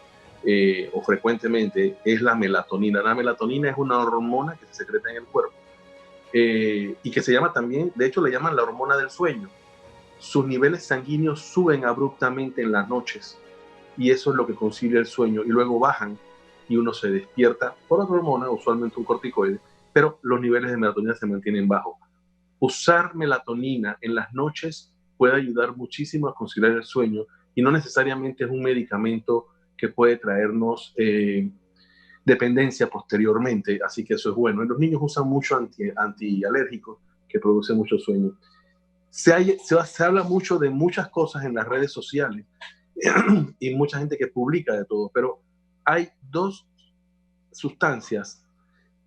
o frecuentemente es la melatonina. La melatonina es una hormona que se secreta en el cuerpo y que se llama también, de hecho le llaman la hormona del sueño. Sus niveles sanguíneos suben abruptamente en las noches y eso es lo que concilia el sueño, y luego bajan y uno se despierta por otra hormona, usualmente un corticoide, pero los niveles de melatonina se mantienen bajos. Usar melatonina en las noches puede ayudar muchísimo a conciliar el sueño y no necesariamente es un medicamento que puede traernos dependencia posteriormente, así que eso es bueno. Y los niños usan mucho antialérgicos que producen mucho sueño. Se habla mucho de muchas cosas en las redes sociales y mucha gente que publica de todo, pero hay dos sustancias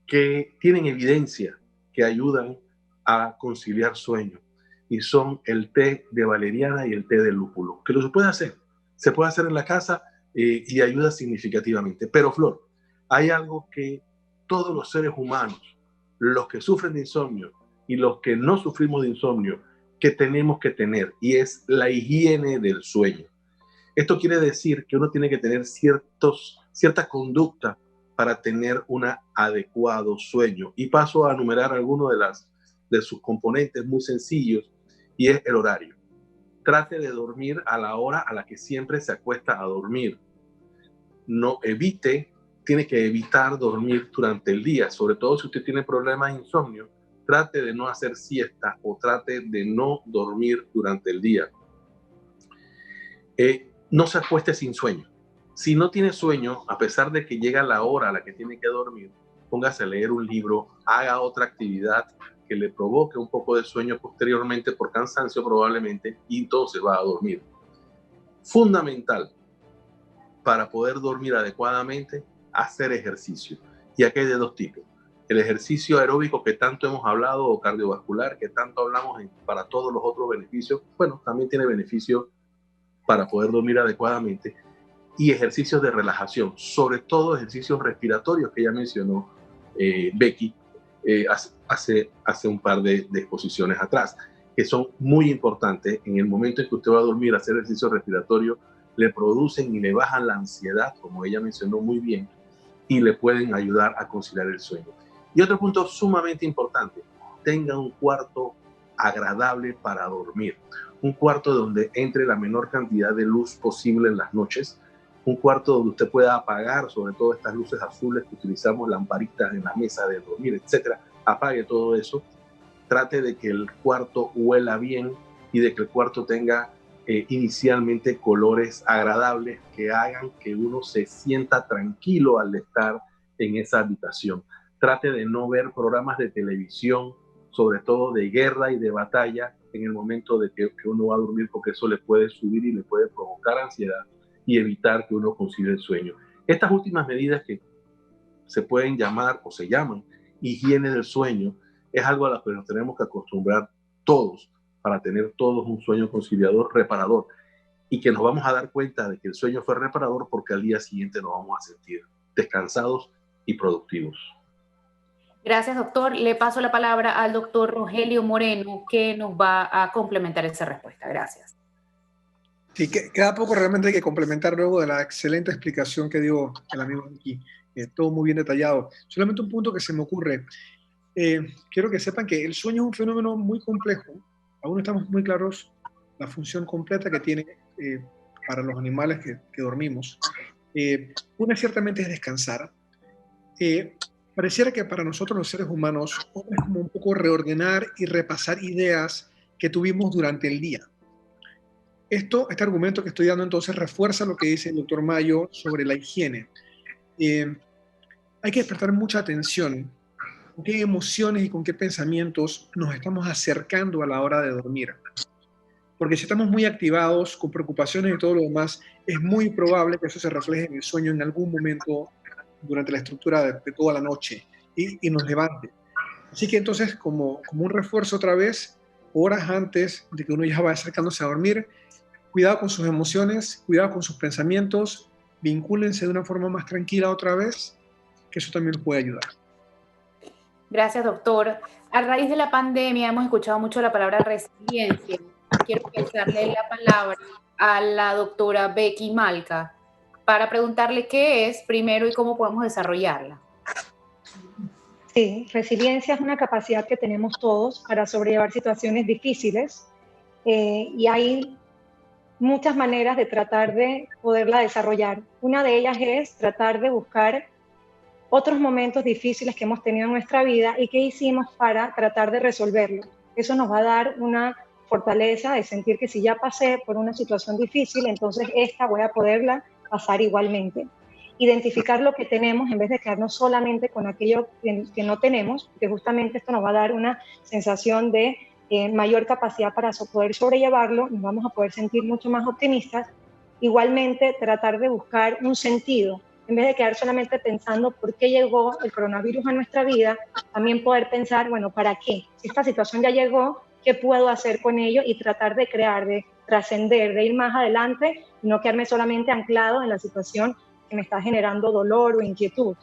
que tienen evidencia que ayudan a conciliar sueño, y son el té de valeriana y el té de lúpulo, que lo se puede hacer en la casa y ayuda significativamente. Pero Flor, hay algo que todos los seres humanos, los que sufren de insomnio y los que no sufrimos de insomnio, que tenemos que tener, y es la higiene del sueño. Esto quiere decir que uno tiene que tener cierta conducta para tener un adecuado sueño. Y paso a enumerar algunos de sus componentes muy sencillos, y es el horario. Trate de dormir a la hora a la que siempre se acuesta a dormir. Tiene que evitar dormir durante el día, sobre todo si usted tiene problemas de insomnio. Trate de no hacer siesta o trate de no dormir durante el día. No se acueste sin sueño. Si no tiene sueño, a pesar de que llega la hora a la que tiene que dormir, póngase a leer un libro, haga otra actividad que le provoque un poco de sueño posteriormente por cansancio probablemente, y entonces va a dormir. Fundamental para poder dormir adecuadamente, hacer ejercicio. Y aquí hay de dos tipos. El ejercicio aeróbico que tanto hemos hablado, o cardiovascular que tanto hablamos para todos los otros beneficios, bueno, también tiene beneficios para poder dormir adecuadamente. Y ejercicios de relajación, sobre todo ejercicios respiratorios que ya mencionó Becky hace un par de exposiciones atrás, que son muy importantes. En el momento en que usted va a dormir, hacer ejercicio respiratorio le producen y le bajan la ansiedad, como ella mencionó muy bien, y le pueden ayudar a conciliar el sueño. Y otro punto sumamente importante, tenga un cuarto agradable para dormir, un cuarto donde entre la menor cantidad de luz posible en las noches, un cuarto donde usted pueda apagar sobre todo estas luces azules que utilizamos, lamparitas en la mesa de dormir, etcétera. Apague todo eso, trate de que el cuarto huela bien y de que el cuarto tenga inicialmente colores agradables que hagan que uno se sienta tranquilo al estar en esa habitación. Trate de no ver programas de televisión, sobre todo de guerra y de batalla, en el momento de que uno va a dormir, porque eso le puede subir y le puede provocar ansiedad y evitar que uno concilie el sueño. Estas últimas medidas, que se pueden llamar o se llaman higiene del sueño, es algo a lo que nos tenemos que acostumbrar todos para tener todos un sueño conciliador, reparador, y que nos vamos a dar cuenta de que el sueño fue reparador porque al día siguiente nos vamos a sentir descansados y productivos. Gracias, doctor. Le paso la palabra al doctor Rogelio Moreno, que nos va a complementar esa respuesta. Gracias. Sí, queda poco realmente hay que complementar luego de la excelente explicación que dio el amigo aquí. Todo muy bien detallado. Solamente un punto que se me ocurre. Quiero que sepan que el sueño es un fenómeno muy complejo. Aún no estamos muy claros la función completa que tiene para los animales que dormimos. Una ciertamente es descansar. Pareciera que para nosotros los seres humanos es como un poco reordenar y repasar ideas que tuvimos durante el día. Este argumento que estoy dando entonces refuerza lo que dice el doctor Mayo sobre la higiene. Hay que prestar mucha atención con qué emociones y con qué pensamientos nos estamos acercando a la hora de dormir. Porque si estamos muy activados, con preocupaciones y todo lo demás, es muy probable que eso se refleje en el sueño en algún momento durante la estructura de toda la noche y nos levante. Así que entonces, como un refuerzo otra vez, horas antes de que uno ya vaya acercándose a dormir, cuidado con sus emociones, cuidado con sus pensamientos, vincúlense de una forma más tranquila otra vez, que eso también nos puede ayudar. Gracias, doctor. A raíz de la pandemia hemos escuchado mucho la palabra resiliencia. Quiero pasarle la palabra a la doctora Becky Malca para preguntarle qué es primero y cómo podemos desarrollarla. Sí, resiliencia es una capacidad que tenemos todos para sobrellevar situaciones difíciles y hay muchas maneras de tratar de poderla desarrollar. Una de ellas es tratar de buscar otros momentos difíciles que hemos tenido en nuestra vida y qué hicimos para tratar de resolverlo. Eso nos va a dar una fortaleza de sentir que si ya pasé por una situación difícil, entonces esta voy a poderla pasar igualmente. identificar lo que tenemos en vez de quedarnos solamente con aquello que no tenemos, que justamente esto nos va a dar una sensación de mayor capacidad para poder sobrellevarlo, nos vamos a poder sentir mucho más optimistas. Igualmente, tratar de buscar un sentido, en vez de quedar solamente pensando por qué llegó el coronavirus a nuestra vida, también poder pensar, bueno, ¿para qué? Si esta situación ya llegó, ¿qué puedo hacer con ello? Y tratar de crear, de trascender, de ir más adelante y no quedarme solamente anclado en la situación que me está generando dolor o inquietud.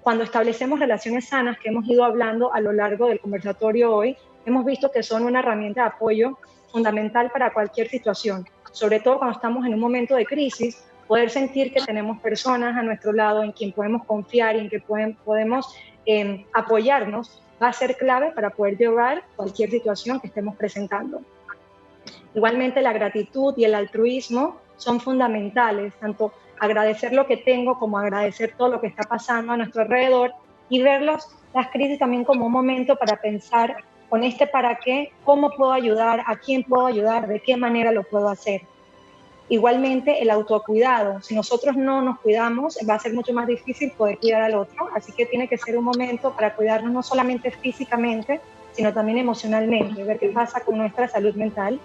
Cuando establecemos relaciones sanas, que hemos ido hablando a lo largo del conversatorio hoy, hemos visto que son una herramienta de apoyo fundamental para cualquier situación, sobre todo cuando estamos en un momento de crisis. Poder sentir que tenemos personas a nuestro lado en quien podemos confiar y en que podemos apoyarnos va a ser clave para poder llevar cualquier situación que estemos presentando. Igualmente, la gratitud y el altruismo son fundamentales, tanto agradecer lo que tengo como agradecer todo lo que está pasando a nuestro alrededor y ver las crisis también como un momento para pensar con este para qué, cómo puedo ayudar, a quién puedo ayudar, de qué manera lo puedo hacer. Igualmente, el autocuidado. Si nosotros no nos cuidamos, va a ser mucho más difícil poder cuidar al otro, así que tiene que ser un momento para cuidarnos no solamente físicamente, sino también emocionalmente, ver qué pasa con nuestra salud mental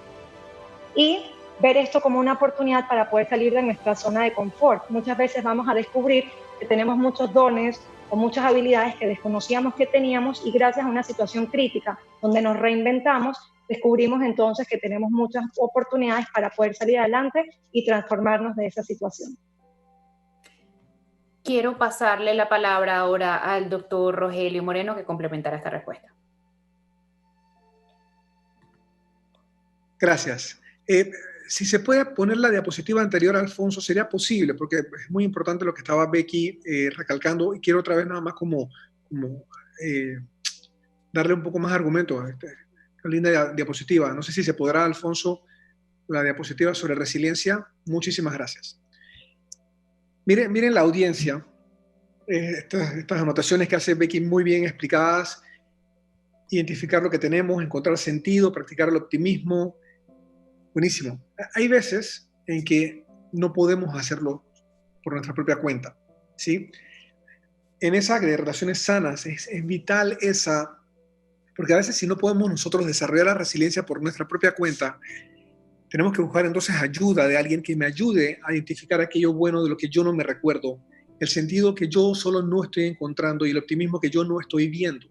y ver esto como una oportunidad para poder salir de nuestra zona de confort. Muchas veces vamos a descubrir que tenemos muchos dones o muchas habilidades que desconocíamos que teníamos y gracias a una situación crítica donde nos reinventamos, descubrimos entonces que tenemos muchas oportunidades para poder salir adelante y transformarnos de esa situación. Quiero pasarle la palabra ahora al doctor Rogelio Moreno que complementará esta respuesta. Gracias. Si se puede poner la diapositiva anterior, Alfonso, sería posible, porque es muy importante lo que estaba Becky recalcando, y quiero otra vez nada más como darle un poco más argumento a esta linda diapositiva. No sé si se podrá, Alfonso, la diapositiva sobre resiliencia. Muchísimas gracias. Miren la audiencia, estas anotaciones que hace Becky muy bien explicadas, identificar lo que tenemos, encontrar sentido, practicar el optimismo. Buenísimo. Hay veces en que no podemos hacerlo por nuestra propia cuenta, ¿sí? En esa de relaciones sanas es vital esa, porque a veces si no podemos nosotros desarrollar la resiliencia por nuestra propia cuenta, tenemos que buscar entonces ayuda de alguien que me ayude a identificar aquello bueno de lo que yo no me recuerdo, el sentido que yo solo no estoy encontrando y el optimismo que yo no estoy viendo.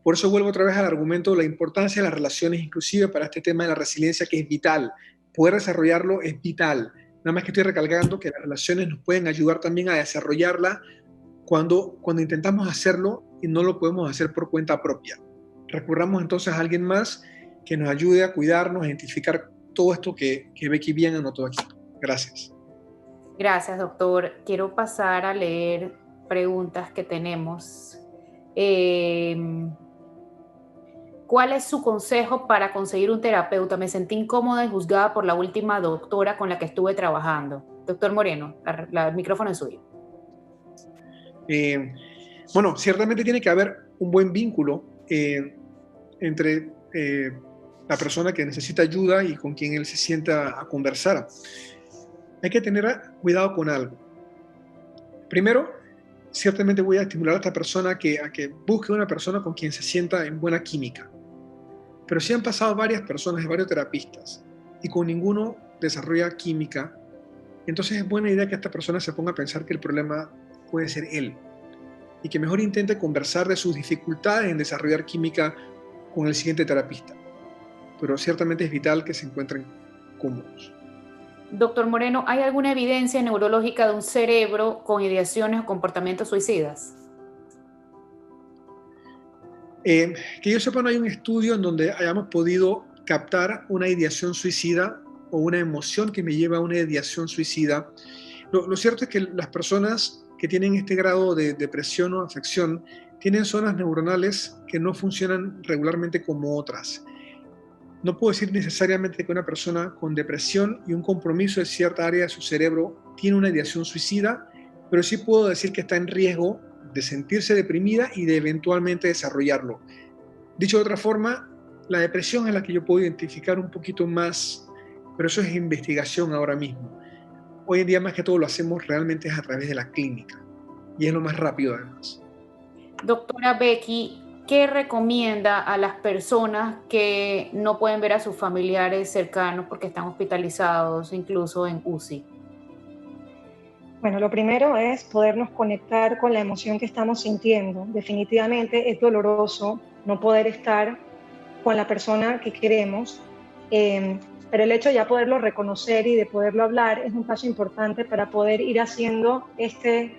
Por eso vuelvo otra vez al argumento de la importancia de las relaciones, inclusive para este tema de la resiliencia, que es vital. Poder desarrollarlo es vital. Nada más que estoy recalcando que las relaciones nos pueden ayudar también a desarrollarla cuando intentamos hacerlo y no lo podemos hacer por cuenta propia. Recurramos entonces a alguien más que nos ayude a cuidarnos, a identificar todo esto que Becky bien anotó aquí. Gracias. Gracias, doctor. Quiero pasar a leer preguntas que tenemos. ¿Cuál es su consejo para conseguir un terapeuta? Me sentí incómoda y juzgada por la última doctora con la que estuve trabajando. Doctor Moreno, el micrófono es suyo. Bueno, ciertamente tiene que haber un buen vínculo entre la persona que necesita ayuda y con quien él se sienta a conversar. Hay que tener cuidado con algo. Primero, ciertamente voy a estimular a esta persona a que busque una persona con quien se sienta en buena química. Pero si han pasado varias personas, varios terapistas, y con ninguno desarrolla química, entonces es buena idea que esta persona se ponga a pensar que el problema puede ser él, y que mejor intente conversar de sus dificultades en desarrollar química con el siguiente terapista. Pero ciertamente es vital que se encuentren cómodos. Doctor Moreno, ¿hay alguna evidencia neurológica de un cerebro con ideaciones o comportamientos suicidas? Que yo sepa, no hay un estudio en donde hayamos podido captar una ideación suicida o una emoción que me lleva a una ideación suicida. Lo cierto es que las personas que tienen este grado de depresión o afección tienen zonas neuronales que no funcionan regularmente como otras. No puedo decir necesariamente que una persona con depresión y un compromiso de cierta área de su cerebro tiene una ideación suicida, pero sí puedo decir que está en riesgo de sentirse deprimida y de eventualmente desarrollarlo. Dicho de otra forma, la depresión es la que yo puedo identificar un poquito más, pero eso es investigación ahora mismo. hoy en día más que todo lo hacemos realmente es a través de la clínica y es lo más rápido además. Doctora Becky, ¿qué recomienda a las personas que no pueden ver a sus familiares cercanos porque están hospitalizados, incluso en UCI? Bueno, lo primero es podernos conectar con la emoción que estamos sintiendo. Definitivamente es doloroso no poder estar con la persona que queremos, pero el hecho de ya poderlo reconocer y de poderlo hablar es un paso importante para poder ir haciendo este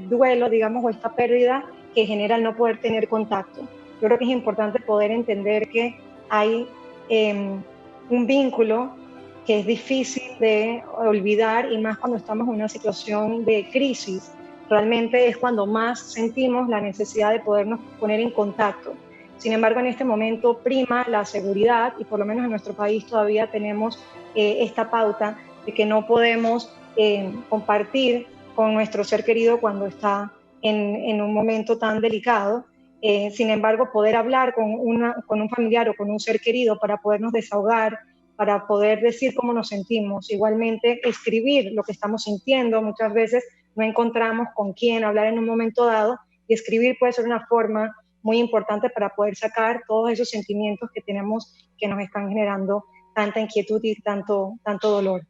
duelo, digamos, o esta pérdida que genera el no poder tener contacto. Yo creo que es importante poder entender que hay un vínculo que es difícil de olvidar, y más cuando estamos en una situación de crisis. Realmente es cuando más sentimos la necesidad de podernos poner en contacto. Sin embargo, en este momento prima la seguridad, y por lo menos en nuestro país todavía tenemos esta pauta de que no podemos compartir con nuestro ser querido cuando está en un momento tan delicado. Sin embargo, poder hablar con un familiar o con un ser querido para podernos desahogar, para poder decir cómo nos sentimos. Igualmente, escribir lo que estamos sintiendo. Muchas veces no encontramos con quién hablar en un momento dado, y escribir puede ser una forma muy importante para poder sacar todos esos sentimientos que tenemos, que nos están generando tanta inquietud y tanto dolor.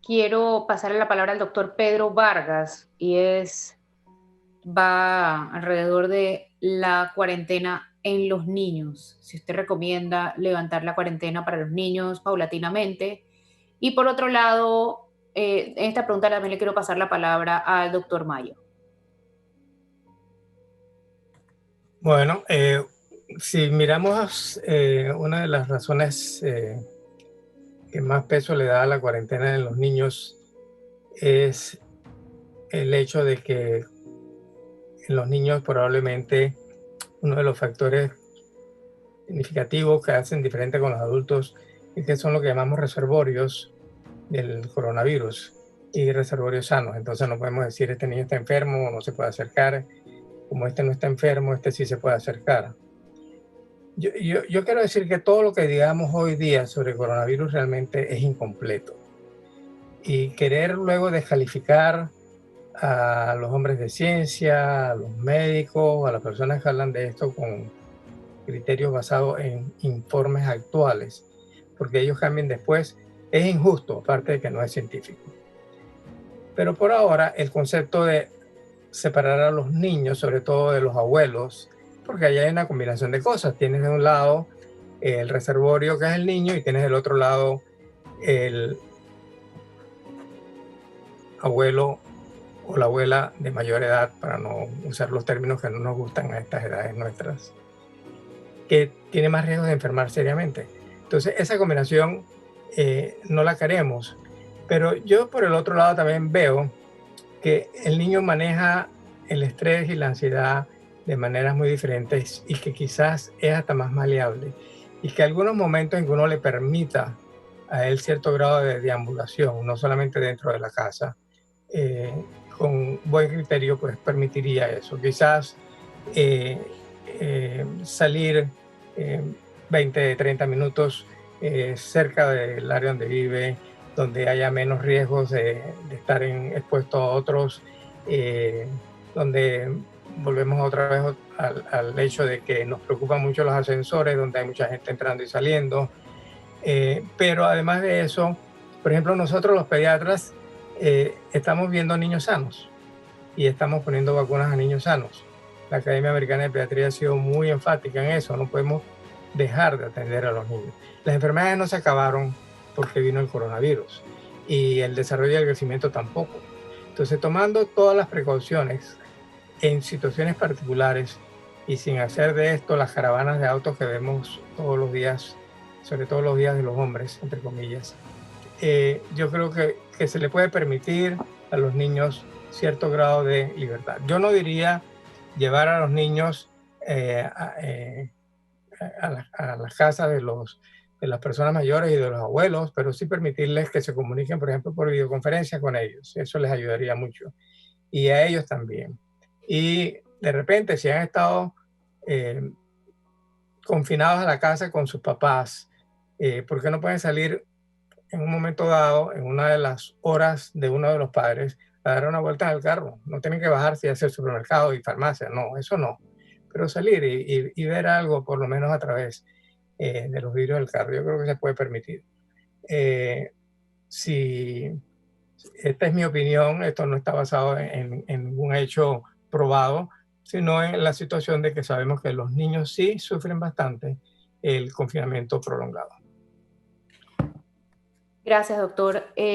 Quiero pasarle la palabra al doctor Pedro Vargas, y va alrededor de la cuarentena en los niños. Si usted recomienda levantar la cuarentena para los niños paulatinamente. Y por otro lado, en esta pregunta también le quiero pasar la palabra al doctor Mayo. Bueno, si miramos una de las razones que más peso le da a la cuarentena en los niños es el hecho de que en los niños probablemente uno de los factores significativos que hacen diferente con los adultos es que son lo que llamamos reservorios del coronavirus y reservorios sanos. Entonces no podemos decir este niño está enfermo o no se puede acercar, como este no está enfermo, este sí se puede acercar. Yo quiero decir que todo lo que digamos hoy día sobre el coronavirus realmente es incompleto. Y querer luego descalificar a los hombres de ciencia, a los médicos, a las personas que hablan de esto con criterios basados en informes actuales, porque ellos cambian después, es injusto, aparte de que no es científico. Pero por ahora el concepto de separar a los niños, sobre todo de los abuelos, porque allá hay una combinación de cosas. Tienes de un lado el reservorio, que es el niño, y tienes del otro lado el abuelo o la abuela de mayor edad, para no usar los términos que no nos gustan a estas edades nuestras, que tiene más riesgo de enfermar seriamente. Entonces esa combinación no la queremos. Pero yo por el otro lado también veo que el niño maneja el estrés y la ansiedad de maneras muy diferentes, y que quizás es hasta más maleable, y que algunos momentos en que uno le permita a él cierto grado de deambulación, no solamente dentro de la casa, con buen criterio, pues permitiría eso. Quizás salir 20, 30 minutos cerca del área donde vive, donde haya menos riesgos de estar expuesto a otros, donde volvemos otra vez al hecho de que nos preocupan mucho los ascensores, donde hay mucha gente entrando y saliendo. Pero además de eso, por ejemplo, nosotros los pediatras estamos viendo niños sanos y estamos poniendo vacunas a niños sanos. La Academia Americana de Pediatría ha sido muy enfática en eso. No podemos dejar de atender a los niños. Las enfermedades no se acabaron porque vino el coronavirus, y el desarrollo y el crecimiento tampoco. Entonces, tomando todas las precauciones en situaciones particulares y sin hacer de esto las caravanas de autos que vemos todos los días, sobre todo los días de los hombres, entre comillas, yo creo que se le puede permitir a los niños cierto grado de libertad. Yo no diría llevar a los niños a las casas de las personas mayores y de los abuelos, pero sí permitirles que se comuniquen, por ejemplo, por videoconferencia con ellos. Eso les ayudaría mucho. Y a ellos también. Y de repente, si han estado confinados a la casa con sus papás, ¿por qué no pueden salir en un momento dado, en una de las horas de uno de los padres, a dar una vuelta en el carro. No tienen que bajarse y hacer supermercado y farmacia, no, eso no. Pero salir y ver algo, por lo menos a través de los vidrios del carro, yo creo que se puede permitir. Si esta es mi opinión, esto no está basado en ningún hecho probado, sino en la situación de que sabemos que los niños sí sufren bastante el confinamiento prolongado. Gracias, doctor.